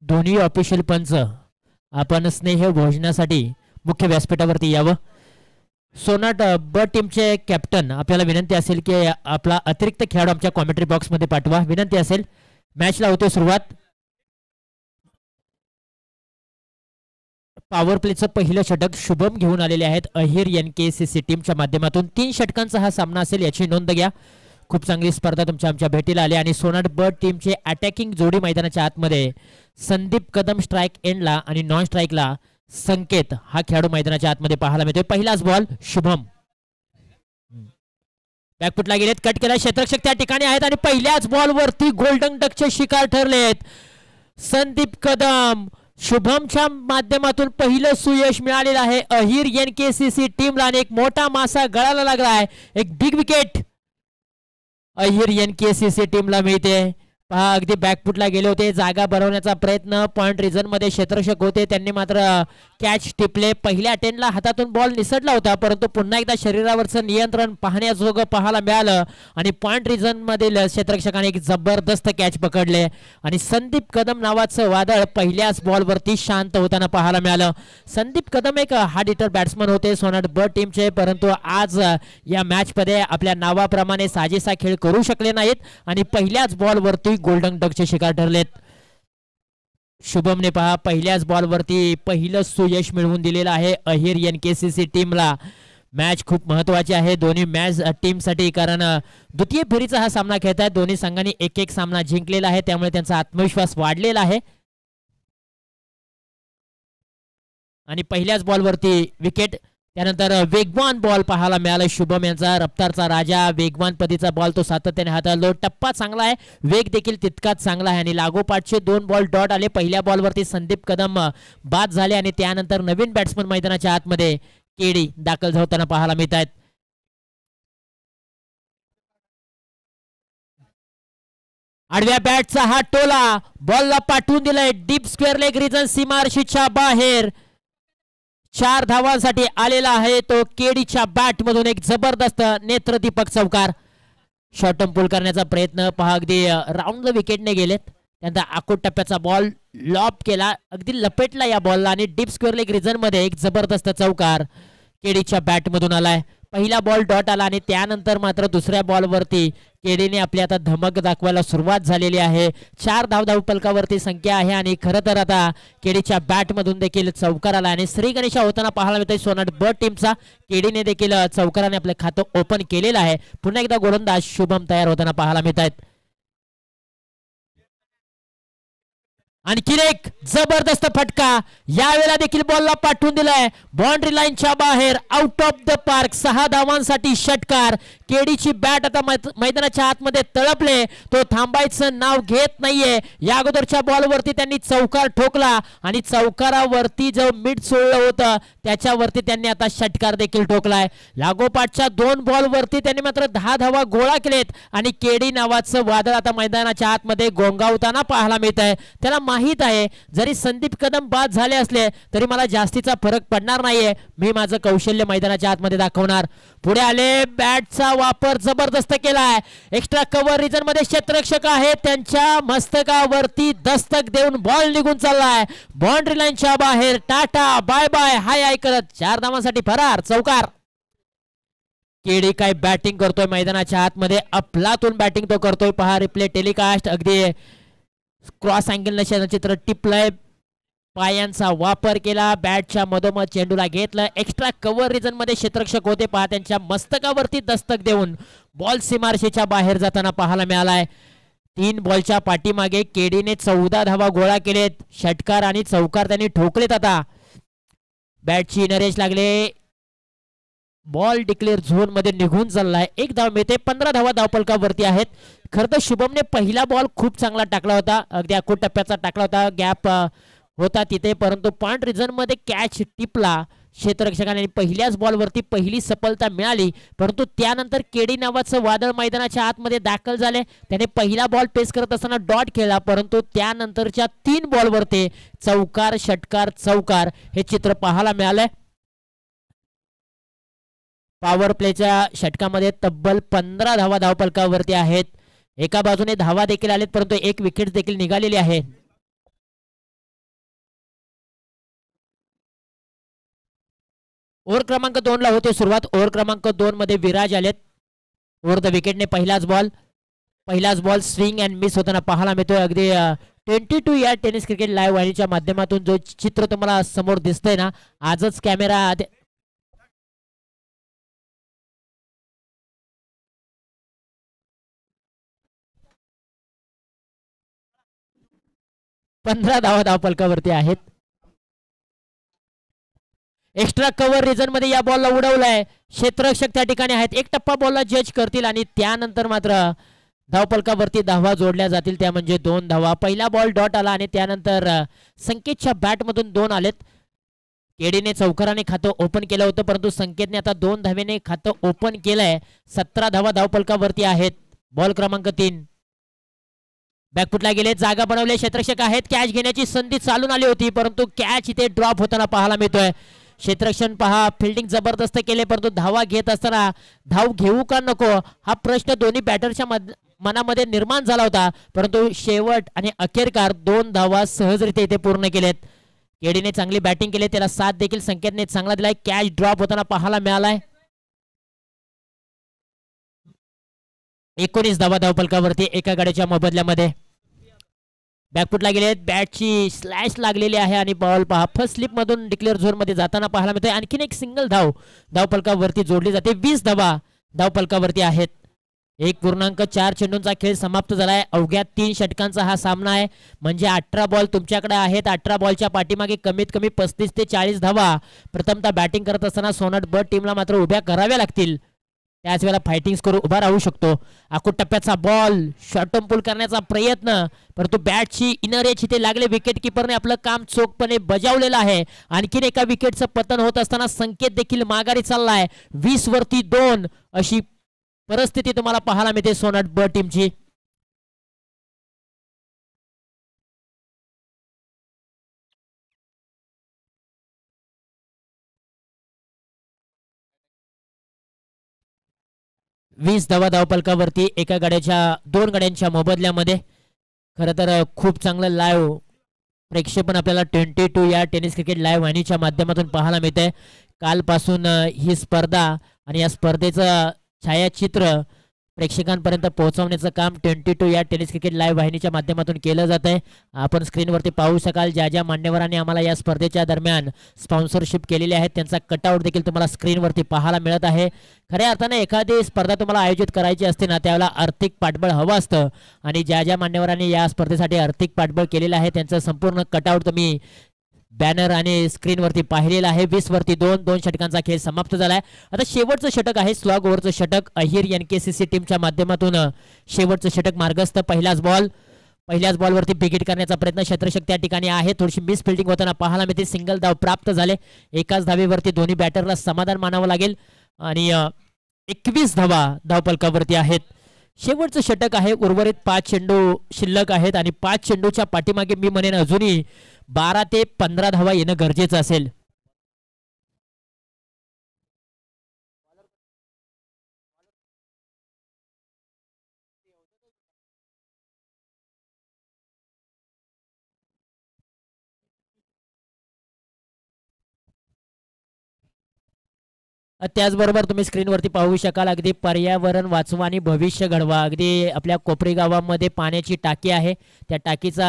दोन्ही ऑफिशियल पंच आपण स्नेह भोजनासाठी मुख्य व्यासपीठावरती यावं. सोनाट ब टीमचे कॅप्टन आपल्याला विनंती असेल की आपला अतिरिक्त खेळाडू आमच्या कॉमेंट्री बॉक्समध्ये पाठवा. विनंती असेल. मॅचला होते सुरुवात. पॉवर प्लेचं पहिलं षटक शुभम घेऊन आलेले आहेत अहिर NKCC टीमच्या माध्यमातून. 3 षटकांचा हा सामना असेल याची नोंद घ्या. खूप चांगली स्पर्धा तुमच्या आमच्या भेटीला आली. आणि सोनाट ब टीमचे अटॅकिंग जोडी मैदानाच्या आतमध्ये संदीप कदम स्ट्राईक एंडला आणि नॉन स्ट्राईकला संकेत हा खेळाडू मैदानाच्या आतमध्ये पाहायला मिळतोय. पहिलाच बॉल शुभम बॅकफुटला गेलेत. कट केला. क्षेत्ररक्षक त्या ठिकाणी आहेत आणि पहिल्याच बॉलवरती गोल्डन डकचे शिकार ठरलेत संदीप कदम. शुभमच्या माध्यमातून पहिलं सुयश मिळालेलं आहे अहिर NKCC टीमला आणि एक मोठा मासा गळाला लागला आहे. एक बिग विकेट अहिर NKCC टीमला मिळते. पहा अगदी बॅकफुटला गेले होते. जागा बनवण्याचा प्रयत्न पॉइंट रिझन मध्ये क्षेत्ररक्षक होते त्यांनी मात्र कॅच टिपले. पहिल्या अटेंडला हातातून बॉल निसटला होता परंतु पुन्हा एकदा शरीरावरचं नियंत्रण पाहण्याजोगं पाहायला मिळालं आणि पॉइंट रिझन मधील क्षेत्ररक्षकाने एक जबरदस्त कॅच पकडले आणि संदीप कदम नावाचं वादळ पहिल्याच बॉलवरती शांत होताना पाहायला मिळालं. संदीप कदम एक हार्ड हिटर बॅट्समन होते सोनाट ब टीमचे परंतु आज या मॅच मध्ये आपल्या नावाप्रमाणे साजेसा खेळ करू शकले नाहीत आणि पहिल्याच बॉलवरती गोल्डन डकचे शिकार ठरलेत. शुभमने पहा पहिल्याच बॉलवरती पहिलं सुयश मिळवून दिलेलं आहे अहिर NKCC टीमला. मॅच खूप महत्वाची आहे दोन्ही मॅच टीमसाठी कारण द्वितीय फेरीचा हा सामना खेळतात. दोन्ही संघांनी एक सामना जिंकलेला आहे त्यामुळे त्यांचा आत्मविश्वास वाढलेला आहे. आणि पहिल्याच बॉलवरती विकेट. त्यानंतर वेगवान बॉल पाहायला मिळाला शुभम यांचा. रफ्तारचा राजा वेगवान पद्धतीचा बॉल तो सातत्याने हाताळतो. टप्पा चांगला आहे. वेग देखील तितकाच चांगला आहे आणि लागोपाठचे 2 बॉल डॉट आले. पहिल्या बॉलवरती संदीप कदम बाद झाले आणि त्यानंतर नवीन बॅट्समन मैदानाच्या आतमध्ये केडी दाखल होताना पाहायला मिळत आहेत. आडव्या बॅटचा हा टोला बॉलला पाठवून दिलाय डीप स्क्वेअर लेग रिजन सीमारशीच्या बाहेर. 4 धावांसाठी आलेला आहे तो केडीच्या बॅट मधून एक जबरदस्त नेत्रदीपक चौकार. शॉर्ट पूल करण्याचा प्रयत्न पहा, अगदी राऊंड द विकेटने गेलेत. त्यानंतर आखूड टप्प्याचा बॉल लॉप केला, अगदी लपेटला या बॉलला आणि डीप स्क्वेअर लेग रिजन मध्ये एक जबरदस्त चौकार केडीच्या बॅट मधून आलाय. पहिला बॉल डॉट आला आणि त्यानंतर मात्र दुसऱ्या बॉलवरती केडीने आपली आता धमक दाखवायला सुरुवात झालेली आहे. 4 धावपलकावरती संख्या आहे आणि खरं तर आता केडीच्या बॅट मधून देखील चौकार आला आणि श्री गणेशा होताना पाहायला मिळतोय सोनाट ब टीमचा. केडीने देखील चौकाराने आपलं खातं ओपन केलेलं आहे. पुन्हा एकदा गोलंदाज शुभम तयार होताना पाहायला मिळत आहेत. आणखीन एक जबरदस्त फटका, यावेळेला देखील बॉलला पाठवून दिलाय बाउंड्री लाईनच्या बाहेर, आउट ऑफ द पार्क. 6 धावांसाठी षटकार. केडीची बॅट आता मैदानाच्या आतमध्ये तळपले, तो थांबायचं नाव घेत नाहीये. या अगोदरच्या बॉलवरती त्यांनी चौकार ठोकला आणि चौकारावरती जो मिड सोडलं होतं त्याच्यावरती त्यांनी आता षटकार देखील ठोकलाय. लागोपाठच्या 2 बॉलवरती त्यांनी मात्र 10 धावा गोळा केलेत आणि केडी नावाचं वादळ आता मैदानाच्या आतमध्ये गोंगावताना पाहायला मिळत आहे. त्याला माहित आहे जरी संदीप कदम बाद झाले असले तरी मला जास्तीचा फरक पडणार नाहीये, मी माझं कौशल्य मैदानाच्या आतमध्ये दाखवणार. पुढे आले, बॅटचा वापर जबरदस्त केलाय. एक्स्ट्रा कव्हर रिजन मध्ये क्षेत्ररक्षक आहे, त्यांच्या मस्तकावरती दस्तक देऊन बॉल निघून चाललाय बाउंड्री लाईनच्या बाहेर. टाटा बाय बाय हाय हाय करत 4 धावांसाठी फरार, चौकार. केडी काय बॅटिंग करतोय मैदानाच्या आतमध्ये, अफलातून बॅटिंग तो करतोय. पहा रिप्ले टेलिकास्ट, अगदी क्रॉस अँगल न चित्र टिपलंय, पायांचा वापर केला, बॅटच्या मधोमध चेंडूला घेतलं. एक्स्ट्रा कव्हर रिजन मध्ये क्षेत्ररक्षक होते पहा, त्यांच्या मस्तकावरती दस्तक देऊन बॉल सीमारेषेच्या बाहेर जाताना पाहायला मिळालाय. 3 बॉलच्या पाठीमागे केडीने 14 धावा गोळा केलेत. षटकार आणि चौकार त्यांनी ठोकलेत. आता बॅटची नरेश लागले, बॉल डिक्लेअर झोन मध्ये निघून चाललाय. 1 धाव मिळते, 15 धावा धावपलकावरती आहेत. खरं तर शुभमने पहिला बॉल खूप चांगला टाकला होता, अगदी आखूड टप्प्याचा टाकला होता, गॅप होता तिथे, परंतु पॉइंट रिझन मध्ये कॅच टिपला क्षेत्ररक्षकाने. पहिल्याच बॉलवरती पहिली सफलता मिळाली, परंतु त्यानंतर केडी नावाचं वादळ मैदानाच्या आतमध्ये दाखल झाले. त्याने पहिला बॉल पेस करत असताना डॉट खेळला, परंतु त्यानंतरच्या 3 बॉलवरती चौकार षटकार चौकार हे चित्र पाहायला मिळालंय. पॉवर प्लेच्या षटकामध्ये तब्बल 15 धावा धावपलकावरती आहेत. एका बाजूने धावा देखील आलेत, परंतु 1 विकेट देखील निघालेली आहे. ओव्हर क्रमांक 2 ला होते सुरुवात. ओव्हर क्रमांक 2 मध्ये विराज आलेत. ओव्हर द विकेटने पहिलाच बॉल स्विंग अँड मिस होताना पाहायला मिळतोय. अगदी 22 या टेनिस क्रिकेट लाईव्ह वाहिनीच्या माध्यमातून जो चित्र तुम्हाला समोर दिसतंय ना, आजच कॅमेरा 15 धावा धावपलकावरती आहेत. एक्स्ट्रा कव्हर रिजन मध्ये या बॉलला उडवलाय, क्षेत्ररक्षक त्या ठिकाणी आहेत. 1 टप्पा बॉलला जज करतील आणि त्यानंतर मात्र धावपलकावरती धावा जोडल्या जातील, त्या म्हणजे 2 धावा. पहिला बॉल डॉट आला आणि त्यानंतर संकेतच्या बॅट मधून 2 आलेत. केडीने चौकाराने खातं ओपन केलं होतं, परंतु संकेतने आता 2 धावेने खातं ओपन केलंय. 17 धावा धावपलकावरती आहेत. बॉल क्रमांक 3 बॅकफुटला गेले, जागा बनवले, क्षेत्ररक्षक आहेत. कॅच घेण्याची संधी चालून आली होती, परंतु कॅच इथे ड्रॉप होताना पाहायला मिळतोय. क्षेत्ररक्षण पहा, फिल्डिंग जबरदस्त केले, परंतु धावा घेत असताना धाव घेऊ का नको हा प्रश्न दोन्ही बॅटरच्या मनामध्ये निर्माण झाला होता, परंतु शेवट आणि अखेरकार 2 धावा सहजरित्या इथे पूर्ण केलेत. केडीने चांगली बॅटिंग केली, त्याला साथ देखील संकेतने चांगला दिलाय. कॅच ड्रॉप होताना पाहायला मिळालाय. 19 धावा धावपलकावरती एका गाड्याच्या मोबदल्यामध्ये. बॅकफुटला गेले, बॅटची स्लॅश लागलेली आहे आणि बॉल पहा फर्स्ट स्लिप मधून डिक्लेअर झोन मध्ये जाताना पाहायला मिळते. आणखीन एक सिंगल धावपलकावरती जोडली जाते. 20 धावा धावपलकावरती आहेत. 1.4 चेंडूंचा खेळ समाप्त झालाय. अवघ्या 3 षटकांचा हा सामना आहे, म्हणजे 18 बॉल तुमच्याकडे आहेत. 18 बॉलच्या पाठीमागे कमीत कमी 35 ते 40 धावा प्रथमतः बॅटिंग करत असताना सोनाट ब टीमला मात्र उभ्या कराव्या लागतील. त्याच वेळेला फायटिंग स्कोर उभा राहू शकतो. आखूड टप्प्याचा बॉल, शॉर्ट पूल करण्याचा प्रयत्न, परंतु बॅटची इनर एज इथे लागले. विकेट किपरने आपलं काम चोखपणे बजावलेलं आहे. आणखीन एका विकेटचं पतन होत असताना संकेत देखील माघारी चाललाय. 20 वरती 2 अशी परिस्थिती तुम्हाला पाहायला मिळते सोनाट ब टीमची. 20 धावा धावपलकावरती एका गाड्याच्या 2 गाड्यांच्या मोबदल्यामध्ये. खरं तर खूप चांगलं लाईव्ह प्रेक्षेपण आपल्याला 22 या टेनिस क्रिकेट लाईव्ह वाहिनीच्या माध्यमातून पाहायला मिळतंय. कालपासून ही स्पर्धा आणि या स्पर्धेचं छायाचित्र प्रेक्षकांपर्यंत पोहोचवण्याचं काम 22 या टेनिस क्रिकेट लाईव्ह वाहिनीच्या माध्यमातून केलं जात आहे. आपण स्क्रीनवरती पाहू शकाल ज्या ज्या मान्यवरांनी आम्हाला या स्पर्धेच्या दरम्यान स्पॉन्सरशिप केलेली आहे त्यांचा कटआउट देखील तुम्हाला स्क्रीनवरती पाहायला मिळत आहे. खऱ्या अर्थाने एखादी स्पर्धा तुम्हाला आयोजित करायची असते ना त्यावेळेला आर्थिक पाठबळ हवं असतं आणि ज्या ज्या मान्यवरांनी या स्पर्धेसाठी आर्थिक पाठबळ केलेलं आहे त्यांचं संपूर्ण कटआउट तुम्ही बॅनर आणि स्क्रीनवरती पाहिलेला आहे. 20 वरती 2 षटकांचा खेळ समाप्त झालाय. आता शेवटचं षटक आहे स्लॉग ओव्हरचं षटक. अहिर NKCC टीमच्या माध्यमातून शेवटचं षटक मार्गस्थ. पहिल्याच बॉलवरती बिगिट करण्याचा प्रयत्न क्षेत्रशक त्या ठिकाणी आहे. थोडीशी मिस फिल्डिंग होताना पाहायला मिळते. सिंगल धाव प्राप्त झाले. एकाच धावेवरती दोन्ही बॅटरला समाधान मानावं लागेल आणि 21 धावा धावपलकावरती आहेत. शेवटचं षटक आहे. उर्वरित 5 चेंडू शिल्लक आहेत आणि 5 चेंडूच्या पाठीमागे मी म्हणेन अजूनही 12 ते 15 धावा येणं गरजेचं असेल. त्याचबरोबर तुम्ही स्क्रीनवरती पाहू शकाल अगदी पर्यावरण वाचवा आणि भविष्य घडवा. अगदी आपल्या कोपरी गावामध्ये पाण्याची टाकी आहे. त्या टाकीचा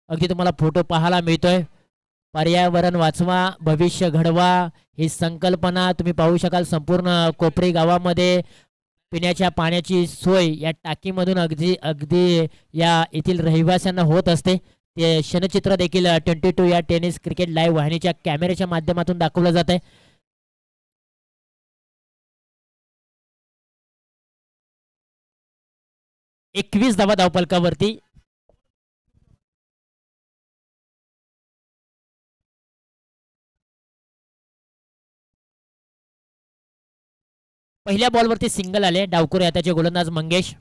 अगदी तुम्हाला फोटो पाहायला मिळतोय. पर्यावरण वाचवा भविष्य घडवा ही संकल्पना तुम्ही पाहू शकाल. संपूर्ण कोपरी गावामध्ये पिण्याच्या पाण्याची सोय या टाकीमधून अगदी अगदी या येथील रहिवाशांना होत असते. ते क्षणचित्र देखील 22 या टेनिस क्रिकेट लाईव्ह वाहिनीच्या कॅमेऱ्याच्या माध्यमातून दाखवलं जात आहे. एकवीस धावा धावपलकावरती. पहिल्या बॉलवरती सिंगल आले. डावखुर त्याचे गोलंदाज मंगेश.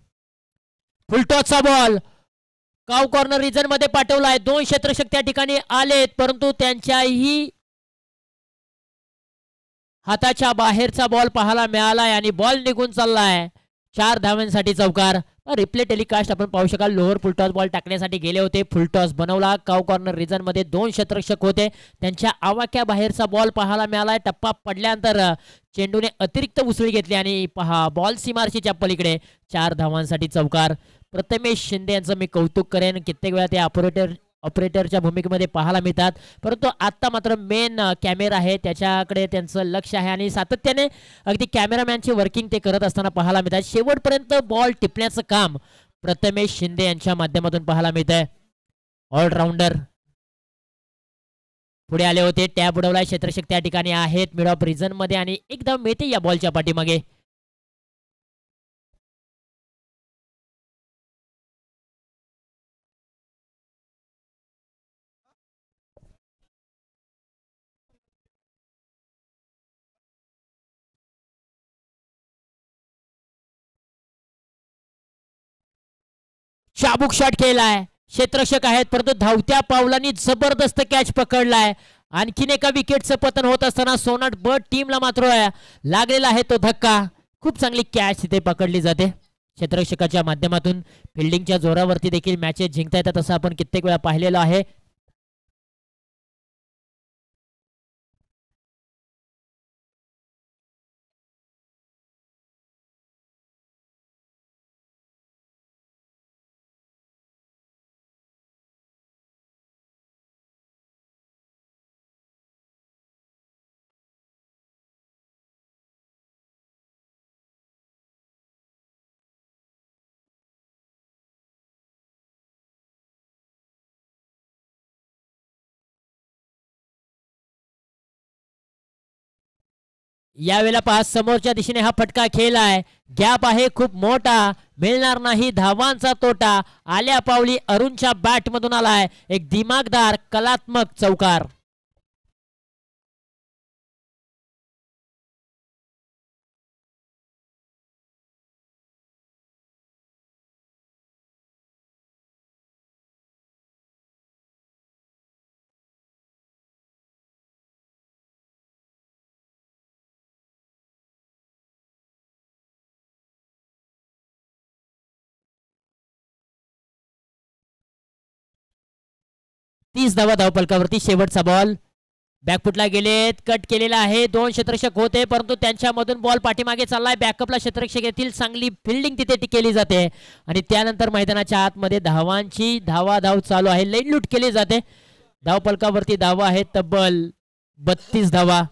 फुलटॉसचा बॉल काव कॉर्नर रिजन मध्ये पाठवलाय. 2 क्षेत्ररक्षक त्या ठिकाणी आलेत परंतु त्यांच्याही हाताच्या बाहेरचा बॉल पाहायला मिळालाय आणि बॉल निघून चाललाय. 4 धावांसाठी चौकार. रिप्ले टेलिकास्ट आपण पाहू शकाल. लोअर फुलटॉस बॉल टाकण्यासाठी गेले होते. फुलटॉस बनवला. काव कॉर्नर रिजन मध्ये 2 क्षेत्ररक्षक होते. त्यांच्या आवाक्या बाहेरचा बॉल पाहायला मिळालाय. टप्पा पडल्यानंतर चेंडूने अतिरिक्त उसळी घेतली आणि पहा बॉल सीमारशीच्या पलीकडे 4 धावांसाठी चौकार. प्रथमेश शिंदे यांचं मी कौतुक करेन. कित्येक वेळा ते ऑपरेटरच्या भूमिकेमध्ये पाहायला मिळतात परंतु आता मात्र मेन कॅमेरा आहे त्याच्याकडे त्यांचं लक्ष आहे आणि सातत्याने अगदी कॅमेरामॅनची वर्किंग ते करत असताना पाहायला मिळतात. शेवटपर्यंत बॉल टिपण्याचं काम प्रथमेश शिंदे यांच्या माध्यमातून पाहायला मिळत आहे. ऑलराऊंडर पुढे आले होते. टॅब उडवलाय. क्षेत्ररक्षक त्या ठिकाणी आहेत मिड ऑफ रिजन मध्ये आणि एकदम मिळते या बॉलच्या पाठीमागे. चाबूक शॉट केलाय. क्षेत्ररक्षक आहेत परंतु धावत्या पावलांनी जबरदस्त कॅच पकडलाय. आणखीन एका विकेटचं पतन होत असताना सोनाट बर्ड टीमला मात्र लागलेला आहे तो धक्का. खूप चांगली कॅच तिथे पकडली जाते. क्षेत्ररक्षकाच्या माध्यमातून फिल्डिंगच्या जोरावरती देखील मॅचेस जिंकता येतात असं आपण कित्येक वेळा पाहिलेलं आहे. यावेळेला पहा समोरच्या दिशेने हा फटका खेळ आहे. गॅप आहे खूप मोठा. मिळणार नाही धावांचा तोटा. आल्या पावली अरुणच्या बॅट मधून आलाय एक दिमागदार कलात्मक चौकार. 30 धावा धावपलकावरती. शेवटचा बॉल बॅकफुटला गेलेत, कट केलेला आहे. 2 क्षेत्ररक्षक होते परंतु त्यांच्यामधून बॉल पाठीमागे चाललाय. बॅकअपला क्षेत्ररक्षक येतील. चांगली फिल्डिंग तिथे केली जाते आणि त्यानंतर मैदानाच्या आतमध्ये धावांची धावाधाव चालू आहे. लई लूट केली जाते. धावपलकावरती धावा आहेत तब्बल 32 धावा.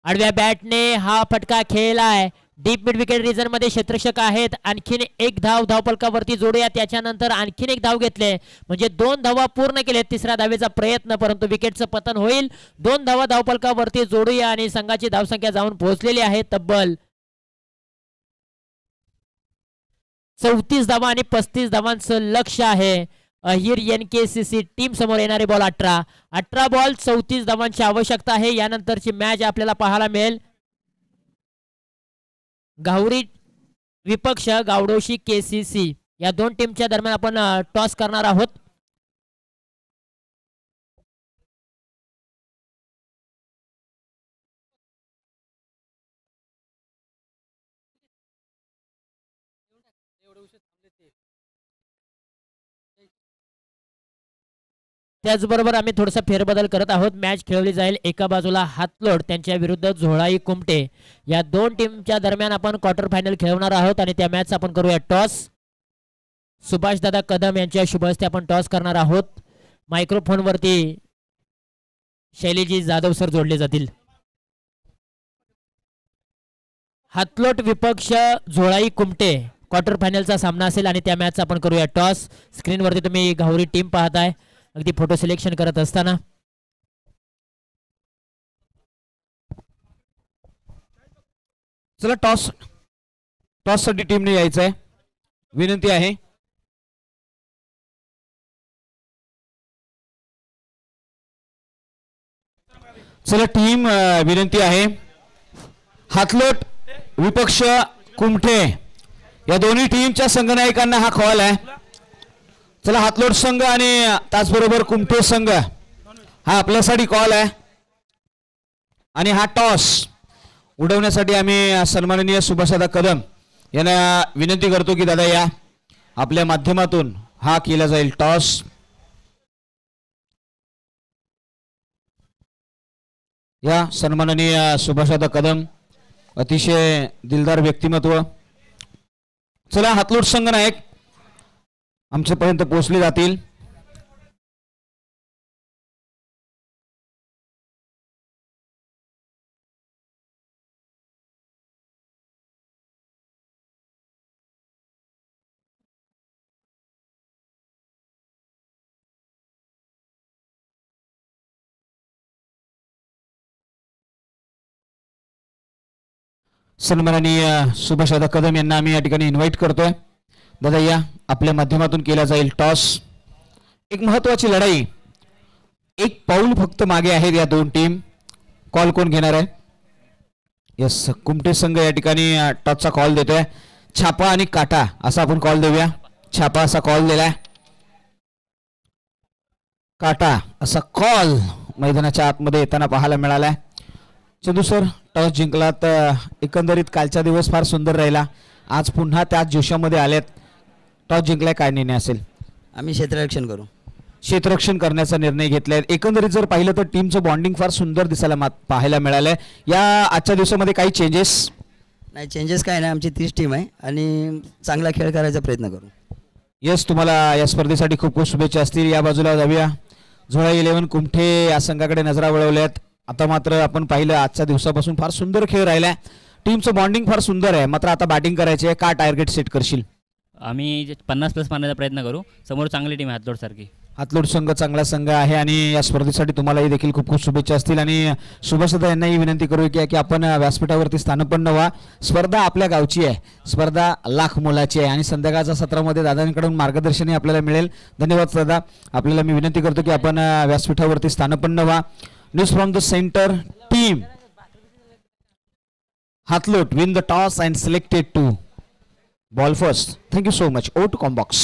आडव्या बॅटने हा फटका खेळलाय. डीप मिड विकेट रिजन मध्ये क्षेत्ररक्षक आहेत. आणखीन एक धाव धावपलकावरती जोडूया. त्याच्यानंतर आणखीन एक धाव घेतले म्हणजे 2 धावा पूर्ण केले. तिसऱ्या धावेचा प्रयत्न परंतु विकेटचं पतन होईल. 2 धावा धावपलकावरती जोडूया आणि संघाची धावसंख्या जाऊन पोहोचलेली आहे तब्बल 34 धावा आणि 35 धावांचं लक्ष आहे. अहिर NKCC टीम समोर येणारे बॉल 18 बॉल 34 धावांची आवश्यकता आहे. यानंतरची मॅच आपल्याला पाहायला मिळेल गावरी विपक्ष गावडोशी KCC या 2 टीमच्या दरम्यान आपण टॉस करणार आहोत. त्याचबरोबर आम्ही थोडासा फेरबदल करत आहोत. मॅच खेळवली जाईल एका बाजूला हातलोड त्यांच्या विरुद्ध झोळाई कुमटे या 2 टीमच्या दरम्यान आपण क्वार्टर फायनल खेळवणार आहोत आणि त्या मॅच आपण करूया टॉस. सुभाष दादा कदम यांच्या शुभ हस्ते आपण टॉस करणार आहोत. मायक्रोफोन वरती शैलीजी जाधव सर जोडले जातील. हातलोट विपक्ष झोळाई कुमटे क्वार्टर फायनलचा सामना असेल आणि त्या मॅच आपण करूया टॉस. स्क्रीनवरती तुम्ही गावरी टीम पाहताय अगदी फोटो सिलेक्शन करत असताना. चला टॉस साठी टीमने यायचं आहे. विनंती आहे. चला टीम विनंती आहे. हातलोट विपक्ष कुमठे या दोन्ही टीमच्या संघनायकांना हा कॉल आहे. चला हातलोट संघ आणि त्याचबरोबर कुमठे संघ हा आपल्यासाठी कॉल आहे आणि हा टॉस उडवण्यासाठी आम्ही सन्माननीय सुभाषदादा कदम यांना विनंती करतो की दादा या आपल्या माध्यमातून हा केला जाईल टॉस. या सन्माननीय सुभाषदादा कदम अतिशय दिलदार व्यक्तिमत्व. चला हातलोट संघ नायक आमच्यापर्यंत पोहोचले जातील. सन्माननीय सुभाषदादा कदम यांना आम्ही या ठिकाणी इन्व्हाइट करतोय. दादा या आपल्या माध्यमातून केला जाईल टॉस. एक महत्वाची लढाई. एक पाऊल फक्त मागे आहेत या 2 टीम. कॉल कोण घेणार आहे? यस कुमटे संघ या ठिकाणी टॉसचा कॉल देतोय. छापा आणि काटा असा आपण कॉल देऊया. छापा असा कॉल दिलाय. काटा असा कॉल मैदानाच्या आतमध्ये येताना पाहायला मिळालाय. चंदू सर टॉस जिंकला तर एकंदरीत कालचा दिवस फार सुंदर राहिला. आज पुन्हा त्याच जोशामध्ये आलेत. टॉस जिंकलाय काय निर्णय असेल? आम्ही क्षेत्ररक्षण करू. क्षेत्ररक्षण करण्याचा निर्णय घेतलाय. एकंदरीत जर पाहिलं तर टीमचं बॉन्डिंग फार सुंदर दिसायला पाहायला मिळालंय. या आजच्या दिवसामध्ये काही चेंजेस नाही? चेंजेस काय नाही. आमची 30 टीम आहे आणि चांगला खेळ करायचा प्रयत्न करू. यस तुम्हाला या स्पर्धेसाठी खूप खूप शुभेच्छा असतील. या बाजूला जाऊया. झोळा 11 कुमठे या संघाकडे नजरा वळवल्यात. आता मात्र आपण पाहिलं आजच्या दिवसापासून फार सुंदर खेळ राहिलाय. टीमचं बॉन्डिंग फार सुंदर आहे. मात्र आता बॅटिंग करायची आहे. का टार्गेट सेट करशील? आम्ही 50+ मारण्याचा प्रयत्न करू. समोर चांगली टीम आहे हातलोट सारखी. हातलोट संघ चांगला संघ आहे आणि या स्पर्धेसाठी तुम्हालाही देखील खूप खूप शुभेच्छा असतील. आणि सुभाषदा यांनाही विनंती करूया की आपण व्यासपीठावरती स्थानपन्न व्हा. स्पर्धा आपल्या गावची आहे. स्पर्धा लाख मोलाची आहे आणि संध्याकाळच्या सत्रामध्ये दादांकडून मार्गदर्शनही आपल्याला मिळेल. धन्यवाद दादा. आपल्याला मी विनंती करतो की आपण व्यासपीठावरती स्थानपन्न व्हा. News from the centre team Hatlot win the toss and selected to ball first. Thank you so much. Over to Combox.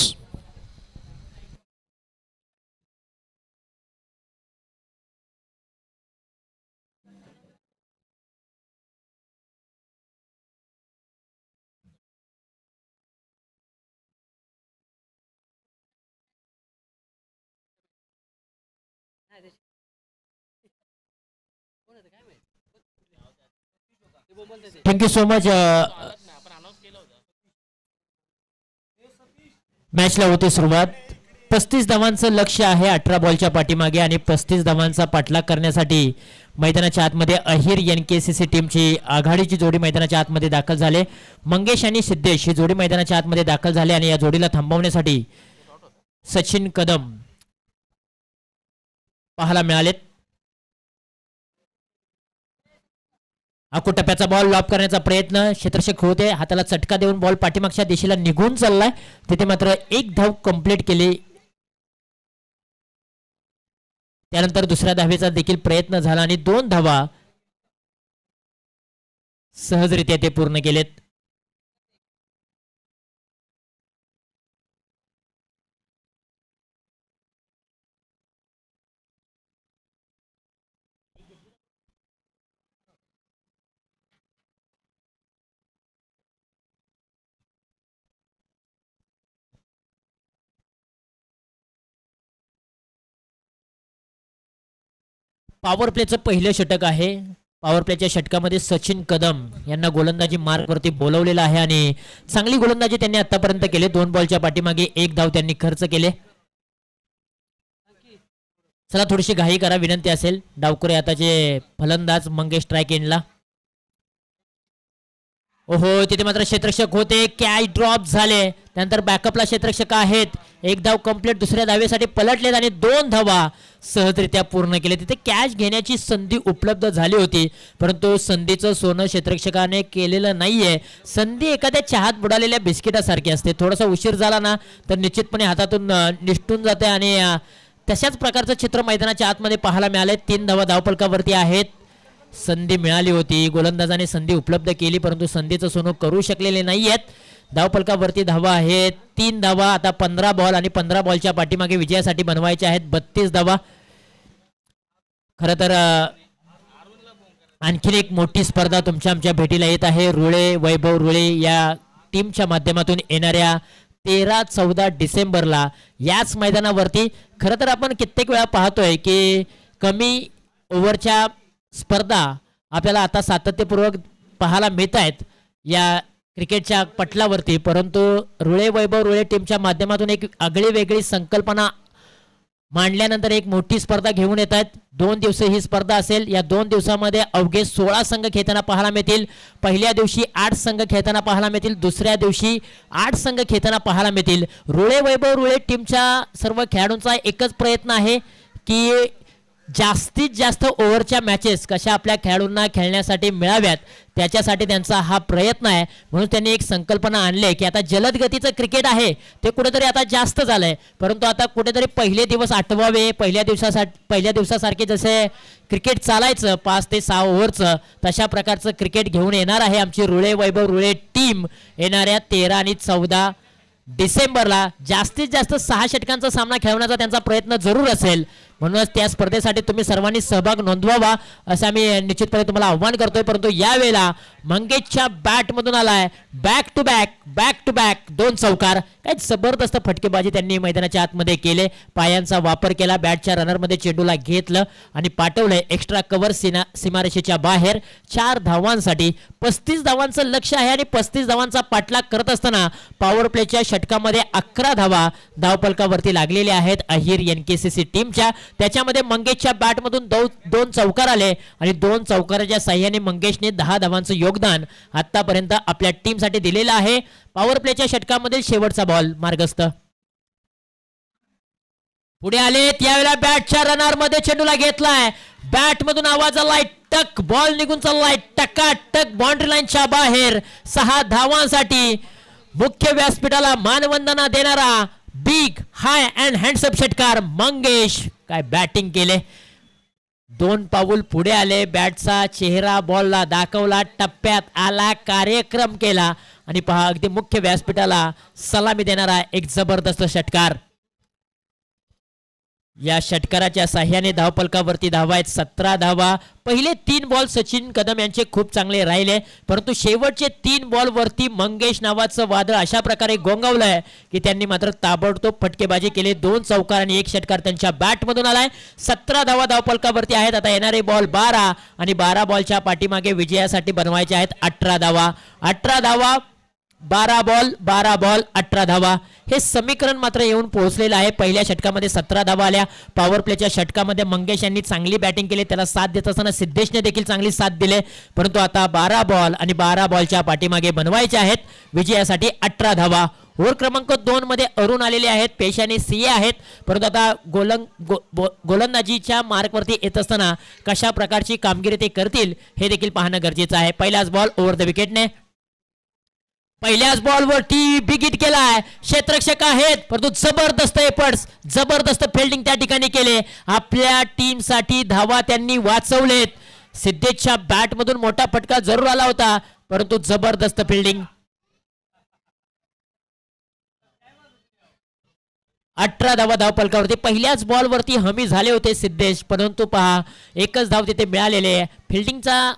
Thank you so much. मॅचला होते सुरुवात. 35 धावांचं लक्ष आहे 18 बॉलच्या पाठीमागे आणि 35 धावांचा पाठलाग करण्यासाठी मैदानाच्या आतमध्ये अहिर NKCC टीमची आघाडीची जोडी मैदानाच्या आतमध्ये दाखल झाले. मंगेश आणि सिद्धेश ही जोडी मैदानाच्या आतमध्ये दाखल झाले आणि या जोडीला थांबवण्यासाठी सचिन कदम पाहायला मिळालेत. टप्प्याचा बॉल लॉब करण्याचा प्रयत्न क्षेत्ररक्षक होते, हाताला चटका देऊन बॉल पाठीमागच्या दिशेला निघून चाललाय. तिथे मात्र एक धाव कंप्लीट केली. त्यानंतर दुसऱ्या धावेचा देखील प्रयत्न झाला आणि 2 धावा सहजरित्या ते पूर्ण केलेत. पॉवर प्लेचं पहिलं षटक आहे. पॉवर प्लेच्या षटकामध्ये सचिन कदम यांना गोलंदाजी मार्गवरती बोलवलेलं आहे आणि चांगली गोलंदाजी त्यांनी आतापर्यंत केली. 2 बॉलच्या पाठीमागे 1 धाव त्यांनी खर्च केले. चला थोडीशी घाई करा विनंती असेल. डावकुरे आताचे फलंदाज मंगेश स्ट्राईक एंडला. ओहो तिथे मात्र क्षेत्ररक्षक होते, कॅच ड्रॉप झाले. त्यानंतर बॅकअपला क्षेत्ररक्षक आहेत. 1 धाव कंप्लीट दुसऱ्या धावेसाठी पलटलेत आणि 2 धावा सहजरित्या पूर्ण केले. तिथे कॅच घेण्याची संधी उपलब्ध झाली होती परंतु संधीचं सोनं क्षेत्ररक्षकाने केलेलं नाहीये. संधी एखाद्या चहात बुडालेल्या बिस्किटासारखी असते. थोडासा उशीर झाला ना तर निश्चितपणे हातातून निसटून जाते आणि तशाच प्रकारचं चित्र मैदानाच्या आतमध्ये पाहायला मिळाले. 3 धावा धावफलकावरती आहेत. संधी मिळाली होती, गोलंदाजाने संधी उपलब्ध केली परंतु संधीचं सोनं करू शकलेले नाहीयेत. धावफलकावरती धावा आहेत 3 धावा. आता 15 बॉल आणि 15 बॉलच्या पाठीमागे विजयासाठी बनवायचे आहेत 32 धावा. खरं तर आणखीन एक मोठी स्पर्धा तुमच्या आमच्या भेटीला येत आहे. रुळे वैभव रुळे या टीमच्या माध्यमातून येणाऱ्या 13-14 डिसेंबरला याच मैदानावरती. खरं तर आपण कित्येक वेळा पाहतोय की कमी ओव्हरच्या स्पर्धा आपल्याला आता सातत्यपूर्वक पाहायला मिळत आहेत या क्रिकेटच्या पटलावरती परंतु रुळे वैभव रुळे टीमच्या माध्यमातून एक आगळी वेगळी संकल्पना मांडल्यानंतर एक मोठी स्पर्धा घेऊन येत आहेत. 2 दिवस ही स्पर्धा असेल. या 2 दिवसामध्ये अवघे 16 संघ खेळताना पाहायला मिळतील. पहिल्या दिवशी 8 संघ खेळताना पाहायला मिळतील. दुसऱ्या दिवशी 8 संघ खेळताना पाहायला मिळतील. रुळे वैभव रुळे टीमच्या सर्व खेळाडूंचा एकच प्रयत्न आहे की जास्तीत जास्त ओव्हरच्या मॅचेस कशा आपल्या खेळाडूंना खेळण्यासाठी मिळाव्यात त्याच्यासाठी त्यांचा हा प्रयत्न आहे. म्हणून त्यांनी एक संकल्पना आणली आहे की आता जलद गतीचं क्रिकेट आहे ते कुठेतरी आता जास्त झालंय परंतु आता कुठेतरी पहिले दिवस आठवावे. पहिल्या दिवसासारखे जसे क्रिकेट चालायचं 5 ते 6 ओव्हरचं तशा प्रकारचं क्रिकेट घेऊन येणार आहे आमची रुळे वैभव रुळे टीम. येणाऱ्या 13 आणि 14 डिसेंबरला जास्तीत जास्त 6 षटकांचा सामना खेळवण्याचा त्यांचा प्रयत्न जरूर असेल. म्हणूनच त्या स्पर्धेसाठी तुम्ही सर्वांनी सहभाग नोंदवावा असं आम्ही निश्चितपणे तुम्हाला आव्हान करतोय. परंतु यावेळेला मंगेशच्या बॅटमधून आलाय बॅक टू बॅक 2 चौकार. काय जबरदस्त फटकेबाजी त्यांनी मैदानाच्या आतमध्ये केले. पायांचा वापर केला. बॅटच्या रनरमध्ये चेंडूला घेतलं आणि पाठवलंय एक्स्ट्रा कव्हर सीमारेषेच्या बाहेर 4 धावांसाठी. 35 धावांचं लक्ष आहे आणि 35 धावांचा पाठलाग करत असताना पॉवर प्लेच्या षटकामध्ये 11 धावा धावफलकावरती लागलेल्या आहेत अहिर NKCC टीमच्या. त्याच्यामध्ये मंगेशच्या बॅटमधून 2 चौकार आले आणि 2 चौकाराच्या साह्याने मंगेशने 10 धावांचं योगदान आतापर्यंत आपल्या टीमसाठी दिलेलं आहे. पॉवर प्लेच्या षटकामधील शेवटचा बॉल मार्गस्थ पुढे आले. त्यावेळेला बॅटच्या रनरमध्ये चेंडूला घेतलाय. बॅटमधून आवाज आलाय टक. बॉल निघून चाललाय टकाटक बाउंड्री लाईनच्या बाहेर. 6 धावांसाठी मुख्य व्यासपीठाला मानवंदना देणारा बिग हाय अँड हँडसअप षटकार मंगेश. काय बॅटिंग केले. 2 पाऊल पुढे आले. बॅटचा चेहरा बॉलला दाखवला. टप्प्यात आला. कार्यक्रम केला आणि पहा अगदी मुख्य व्यासपीठाला सलामी देणारा एक जबरदस्त षटकार. या षटकाराच्या साह्याने धावफलकावरती धावा आहेत 17 धावा. पहिले 3 बॉल सचिन कदम यांचे खूप चांगले राहिले, परंतु शेवटचे 3 बॉल वरती मंगेश नावाचं वादळ अशा प्रकारे गोंगावलंय की त्यांनी मात्र ताबडतोब फटकेबाजी केली. 2 चौकार आणि 1 षटकार त्यांच्या बॅटमधून आलाय. 17 धावा धावफलकावरती आहेत. आता येणारे बॉल 12 आणि 12 बॉलच्या पाठीमागे विजयासाठी बनवायचे आहेत 18 धावा. 18 धावा 12 बॉल 12 बॉल 18 धावा हे समीकरण मात्र येऊन पोहोचलेलं आहे. पहिल्या षटकामध्ये 17 धावा आल्या. पॉवर प्लेच्या षटकामध्ये मंगेश यांनी चांगली बॅटिंग केली, त्याला साथ देत असताना सिद्धेशने देखील चांगली साथ दिली, परंतु आता 12 बॉल आणि 12 बॉलच्या पाठीमागे बनवायचे आहेत विजयासाठी 18 धावा. ओव्हर क्रमांक 2 मध्ये अरुण आलेले आहेत, पेशाने सीए आहेत, परंतु आता गोलंदाजीच्या मार्कवरती येत असताना कशा प्रकारची कामगिरी ते करतील हे देखील पाहणं गरजेचं आहे. पहिलाच बॉल ओव्हर द विकेटने, पहिल्याच बॉलवर टी बिग हिट केलाय. क्षेत्ररक्षक आहेत, परंतु जबरदस्त एफर्ट्स, जबरदस्त फिल्डिंग त्या ठिकाणी केले. आपल्या टीम साठी धावा त्यांनी वाचवलेत. सिद्धेशच्या बॅट मधून मोठा फटका जरूर आला होता, परंतु जबरदस्त फिल्डिंग. 18 धावा धावफलकावरती. पहिल्याच बॉलवरती हमी झाले होते सिद्धेश, परंतु पहा एकच धाव तिथे मिळालेले. फिल्डिंगचा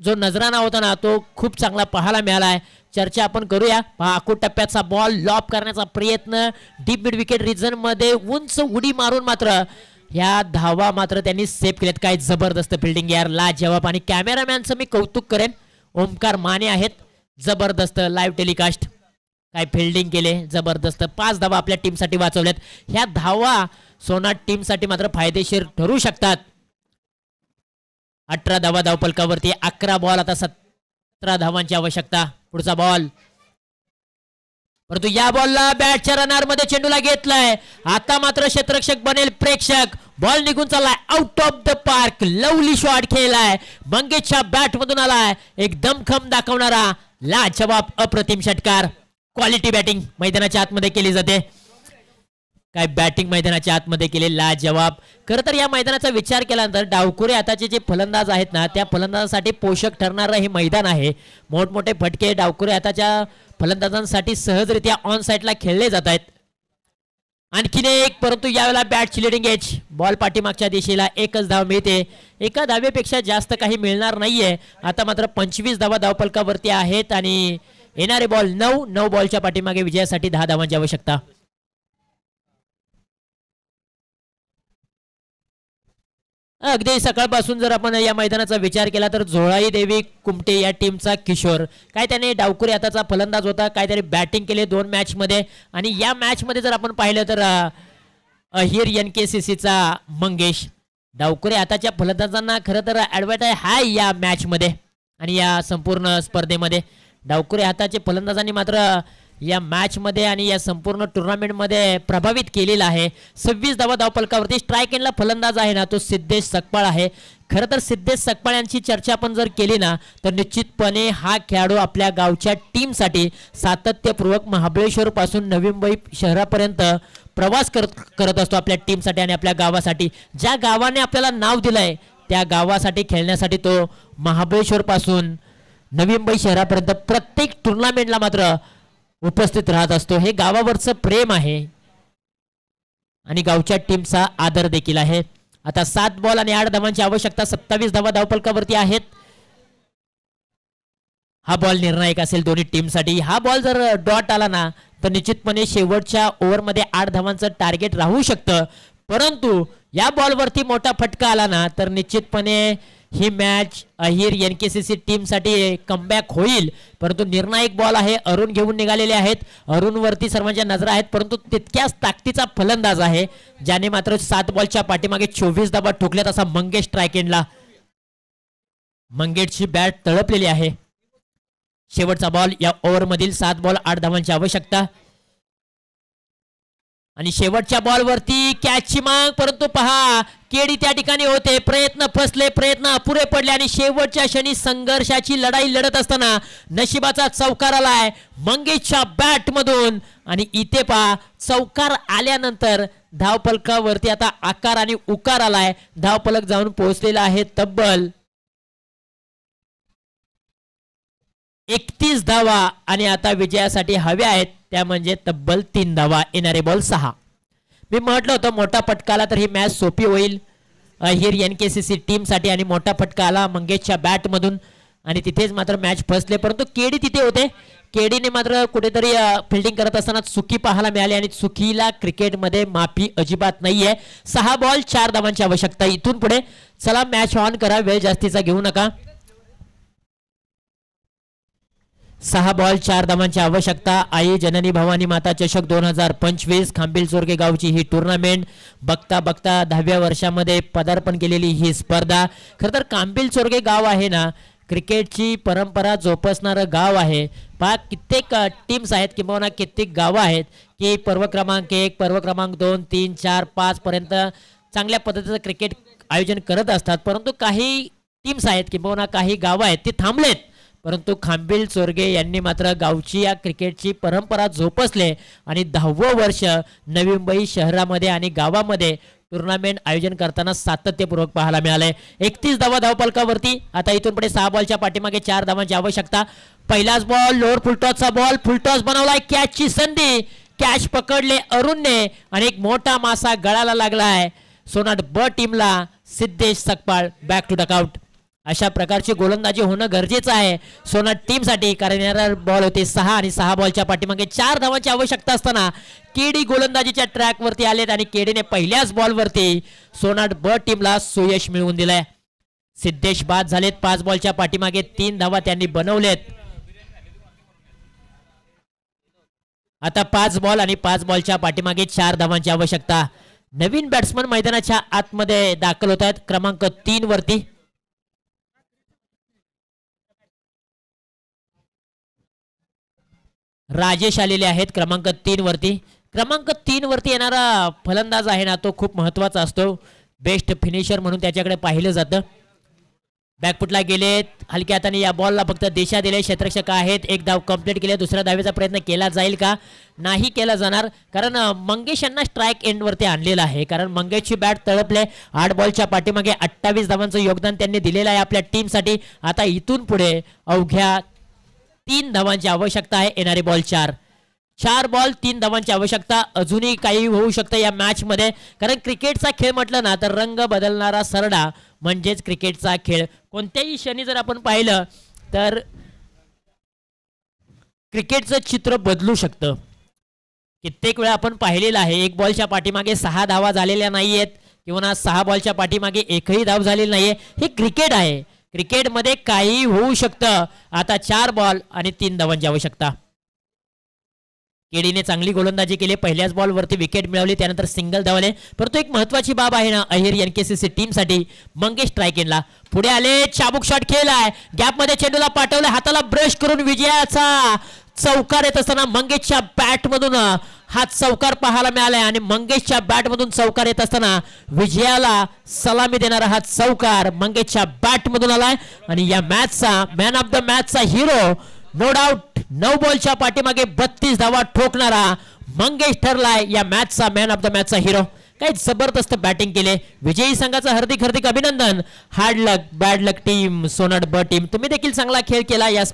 जो नजराना होता ना तो खूप चांगला पाहायला मिळालाय. चर्चा आपण करूया. पहा आखूड टप्प्याचा बॉल लॉब करण्याचा प्रयत्न, डीप मिड विकेट रिजन मध्ये उंच उडी मारून मात्र ह्या धावा मात्र त्यांनी सेव्ह केल्यात. काय जबरदस्त फिल्डिंग यार, लाजवाब. आणि कॅमेरामॅनचं मी कौतुक करेन, ओमकार माने आहेत, जबरदस्त लाईव्ह टेलिकास्ट. काय फिल्डिंग केले, जबरदस्त. 5 धावा आपल्या टीमसाठी वाचवल्यात. ह्या धावा सोनाट टीमसाठी मात्र फायदेशीर ठरू शकतात. 18 धावा धावफलकावरती. 11 बॉल, आता 17 धावांची आवश्यकता. पुढचा बॉल, परंतु या बॉलला बॅटच्या रनर मध्ये चेंडूला घेतलाय. आता मात्र क्षेत्ररक्षक बनेल प्रेक्षक. बॉल निघून चाललाय out of the park. Lovely shot खेळलाय, मंगेशच्या बॅट मधून आलाय. एक दमखम दाखवणारा लाजवाब अप्रतिम षटकार. क्वालिटी बॅटिंग मैदानाच्या आतमध्ये केली जाते. काय बॅटिंग मैदानाच्या आतमध्ये केले, लाजवाब. खरं तर या मैदानाचा विचार केल्यानंतर डावखुरे आताचे जे फलंदाज आहेत ना त्या फलंदाजांसाठी पोषक ठरणारं हे मैदान आहे. मोठमोठे फटके डावखुरे आताच्या फलंदाजांसाठी सहजरित्या ऑन साईडला खेळले जात आहेत. आणखीन एक, परंतु यावेळेला बॅटची लिडिंग एज. बॉल पाठीमागच्या दिशेला, एकच धाव मिळते. एका धावेपेक्षा जास्त काही मिळणार नाहीये. आता मात्र 25 धावा धावफलकावरती आहेत आणि येणारे बॉल 9 बॉलच्या पाठीमागे विजयासाठी 10 धावांची आवश्यकता. अगदी सकाळपासून जर आपण या मैदानाचा विचार केला तर झोळाई देवी कुमटे या टीमचा किशोर, काय त्याने डावखुरे हाताचा फलंदाज होता, काय त्याने बॅटिंग केले 2 मॅच मध्ये. आणि या मॅच मध्ये जर आपण पाहिलं तर अहिर NKCCचा मंगेश. डावखुरे हाताच्या फलंदाजांना खरं तर ॲडव्हान्टेज हाय या मॅच मध्ये आणि या संपूर्ण स्पर्धेमध्ये. डावखुरे हाताचे फलंदाजांनी मात्र या मॅच मध्ये आणि या संपूर्ण टुर्नामेंट मध्ये प्रभावित केलेला आहे. 26 धावा धावफलकावरती. स्ट्राईक एंडला फलंदाज आहे ना तो सिद्धेश सकपाळ आहे. खरं तर सिद्धेश सकपाळ यांची चर्चा आपण जर केली ना तर निश्चितपणे हा खेळाडू आपल्या गावच्या टीमसाठी सातत्यपूर्वक महाबळेश्वर पासून नवी मुंबई शहरापर्यंत प्रवास करत असतो आपल्या टीमसाठी आणि आपल्या गावासाठी. ज्या गावाने आपल्याला नाव दिलंय त्या गावासाठी खेळण्यासाठी तो महाबळेश्वर पासून नवी मुंबई शहरापर्यंत प्रत्येक टुर्नामेंटला मात्र उपस्थित राहत असतो. हे गावावरचं प्रेम आहे आणि गावच्या टीमचा आदर देखील आहे. आता 7 बॉल आणि 8 धावांची आवश्यकता. 27 धावा धावफलकावरती आहेत. हा बॉल निर्णायक असेल दोन्ही टीमसाठी. हा बॉल जर डॉट आला ना तर निश्चितपणे शेवटच्या ओव्हरमध्ये 8 धावांचं टार्गेट राहू शकतं, परंतु या बॉलवरती मोठा फटका आला ना तर निश्चितपणे ही मॅच अहिर NKCC टीमसाठी कमबॅक होईल. परंतु निर्णायक बॉल आहे, अरुण घेऊन निघालेले आहेत. अरुणवरती सर्वांच्या नजरा आहेत, परंतु तितक्याच ताकदीचा फलंदाज आहे ज्याने मात्र 7 बॉलच्या पाठीमागे 24 धावा ठोकल्यात असा मंगेश स्ट्राईक एंडला. मंगेशची बॅट तळपलेली आहे. शेवटचा बॉल या ओव्हरमधील. 7 बॉल 8 धावांची आवश्यकता आणि शेवटच्या बॉलवरती कॅचची माग, परंतु पहा केडी त्या ठिकाणी होते. प्रयत्न फसले, प्रयत्न अपुरे पडले आणि शेवटच्या क्षणी संघर्षाची लढाई लढत असताना नशिबाचा चौकार आलाय मंगेशच्या बॅट मधून. आणि इथे पहा चौकार आल्यानंतर धावफलकावरती आता आकार आणि उकार आलाय. धावफलक जाऊन पोहोचलेला आहे तब्बल 31 धावा आणि आता विजयासाठी हव्या आहेत त्या म्हणजे तब्बल 3 धावा. येणारे बॉल 6. मी म्हटलं होतं मोठा फटका आला तर ही मॅच सोपी होईल अहिर NKCC टीमसाठी आणि मोठा फटका आला मंगेशच्या बॅटमधून आणि तिथेच मात्र मॅच फसले. परंतु केडी तिथे होते. केडीने मात्र कुठेतरी फिल्डिंग करत असताना चुकी पाहायला मिळाली आणि चुकीला क्रिकेटमध्ये माफी अजिबात नाहीये. 6 बॉल 4 धावांची आवश्यकता इथून पुढे. चला मॅच ऑन करा, वेळ जास्तीचा घेऊ नका. 6 बॉल 4 धावांची आवश्यकता. आई जननी भवानी माता चषक 2025 खांबिल चोरगे गावची ही टुर्नामेंट बघता बघता 10व्या वर्षामध्ये पदार्पण केलेली ही स्पर्धा. खरं तर खांबिल चोरगे गाव आहे ना, क्रिकेटची परंपरा जोपासणारं गाव आहे. पहा कित्येक टीम्स आहेत किंवा कित्येक गावं आहेत की पर्व क्रमांक 1 पर्व क्रमांक 2 3 4 5 पर्यंत चांगल्या पद्धतीचं क्रिकेट आयोजन करत असतात. परंतु काही टीम्स आहेत किंवा काही गावं आहेत ते थांबलेत. परंतु खांबिल चोरगे यांनी मात्र गावची या क्रिकेटची परंपरा जोपासले आणि 10वं वर्ष नवी मुंबई शहरामध्ये आणि गावामध्ये टुर्नामेंट आयोजन करताना सातत्यपूर्वक पाहायला मिळालंय. 31 धावा धावफलकावरती. आता इथून पुढे 6 बॉलच्या पाठीमागे 4 धावांची आवश्यकता. पहिलाच बॉल लोअर फुलटॉसचा बॉल, फुलटॉस बनवलाय, कॅचची संधी, कॅच पकडले अरुणने आणि एक मोठा मासा गळाला लागलाय. सोनाट ब टीमला Siddhesh Sakpal back to dugout. अशा प्रकारची गोलंदाजी होणं गरजेचं आहे सोनाट टीमसाठी, कारण यार बॉल होते 6 आणि 6 बॉलच्या पाठीमागे 4 धावांची आवश्यकता असताना केडी गोलंदाजीच्या ट्रॅकवरती आलेत आणि केडीने पहिल्याच बॉलवरती सोनाट ब टीमला सुयश मिळवून दिलंय. सिद्धेश बाद झालेत. 5 बॉलच्या पाठीमागे 3 धावा त्यांनी बनवलेत. आता 5 बॉल आणि 5 बॉलच्या पाठीमागे 4 धावांची आवश्यकता. नवीन बॅट्समन मैदानाच्या आतमध्ये दाखल होत आहेत क्रमांक 3 वरती. राजेश आलेले आहेत क्रमांक 3 वरती. क्रमांक 3 वरती येणारा फलंदाज आहे ना, तो खूप महत्वाचा असतो. बेस्ट फिनिशर म्हणून त्याच्याकडे पाहिलं जातं. बॅकफुटला गेलेत हलक्या हाताने या बॉलला फक्त दिशा दिले. क्षेत्ररक्षक आहेत. एक धाव कंप्लीट केली. दुसऱ्या धावेचा प्रयत्न केला जाईल का? नाही केला जाणार, कारण मंगेश यांना स्ट्राईक एंडवरती आणलेला आहे. कारण मंगेशची बॅट तळपले. 8 बॉलच्या पाठीमागे 28 धावांचं योगदान त्यांनी दिलेलं आहे आपल्या टीमसाठी. आता इथून पुढे अवघ्या 3 धावांची आवश्यकता आहे. येणारे बॉल 4 बॉल 3 धावांची आवश्यकता. अजूनही काही होऊ शकतं या मॅच मध्ये, कारण क्रिकेटचा खेळ म्हटलं ना तर रंग बदलणारा सरडा म्हणजेच क्रिकेटचा खेळ. कोणत्याही क्षणी जर आपण पाहिलं तर क्रिकेटचं चित्र बदलू शकतं. कित्येक वेळा आपण पाहिलेलं आहे 1 बॉलच्या पाठीमागे 6 धावा झालेल्या नाहीयेत किंवा 6 बॉलच्या पाठीमागे एकही धाव झालेली नाहीये. हे क्रिकेट आहे. क्रिकेटमध्ये काही होऊ शकतं. आता 4 बॉल आणि 3 धावांची आवश्यकता. केडीने चांगली गोलंदाजी केली. पहिल्याच बॉलवरती विकेट मिळवली, त्यानंतर सिंगल धावले. परंतु एक महत्वाची बाब आहे ना अहिर NKCC टीमसाठी, मंगेश स्ट्राईक एंडला पुढे आले. चाबूक शॉट खेळलाय. गॅपमध्ये चेंडूला पाठवलं. हाताला ब्रश करून विजयाचा चौकार येत असताना मंगेशच्या बॅटमधून हा चौकार पाहायला मिळालाय आणि मंगेशच्या बॅटमधून चौकार येत असताना विजयाला सलामी देणारा हा चौकार मंगेशच्या बॅटमधून आलाय आणि या मॅचचा मॅन ऑफ द मॅचचा हिरो नो डाऊट 9 बॉलच्या पाठीमागे 32 धावा ठोकणारा मंगेश ठरलाय या मॅचचा मॅन ऑफ द मॅचचा हिरो. काही जबरदस्त बॅटिंग केले. विजयी संघाचं हार्दिक हार्दिक अभिनंदन. Hard luck bad luck team Sonat B team, तुम्ही देखील चांगला खेळ केला या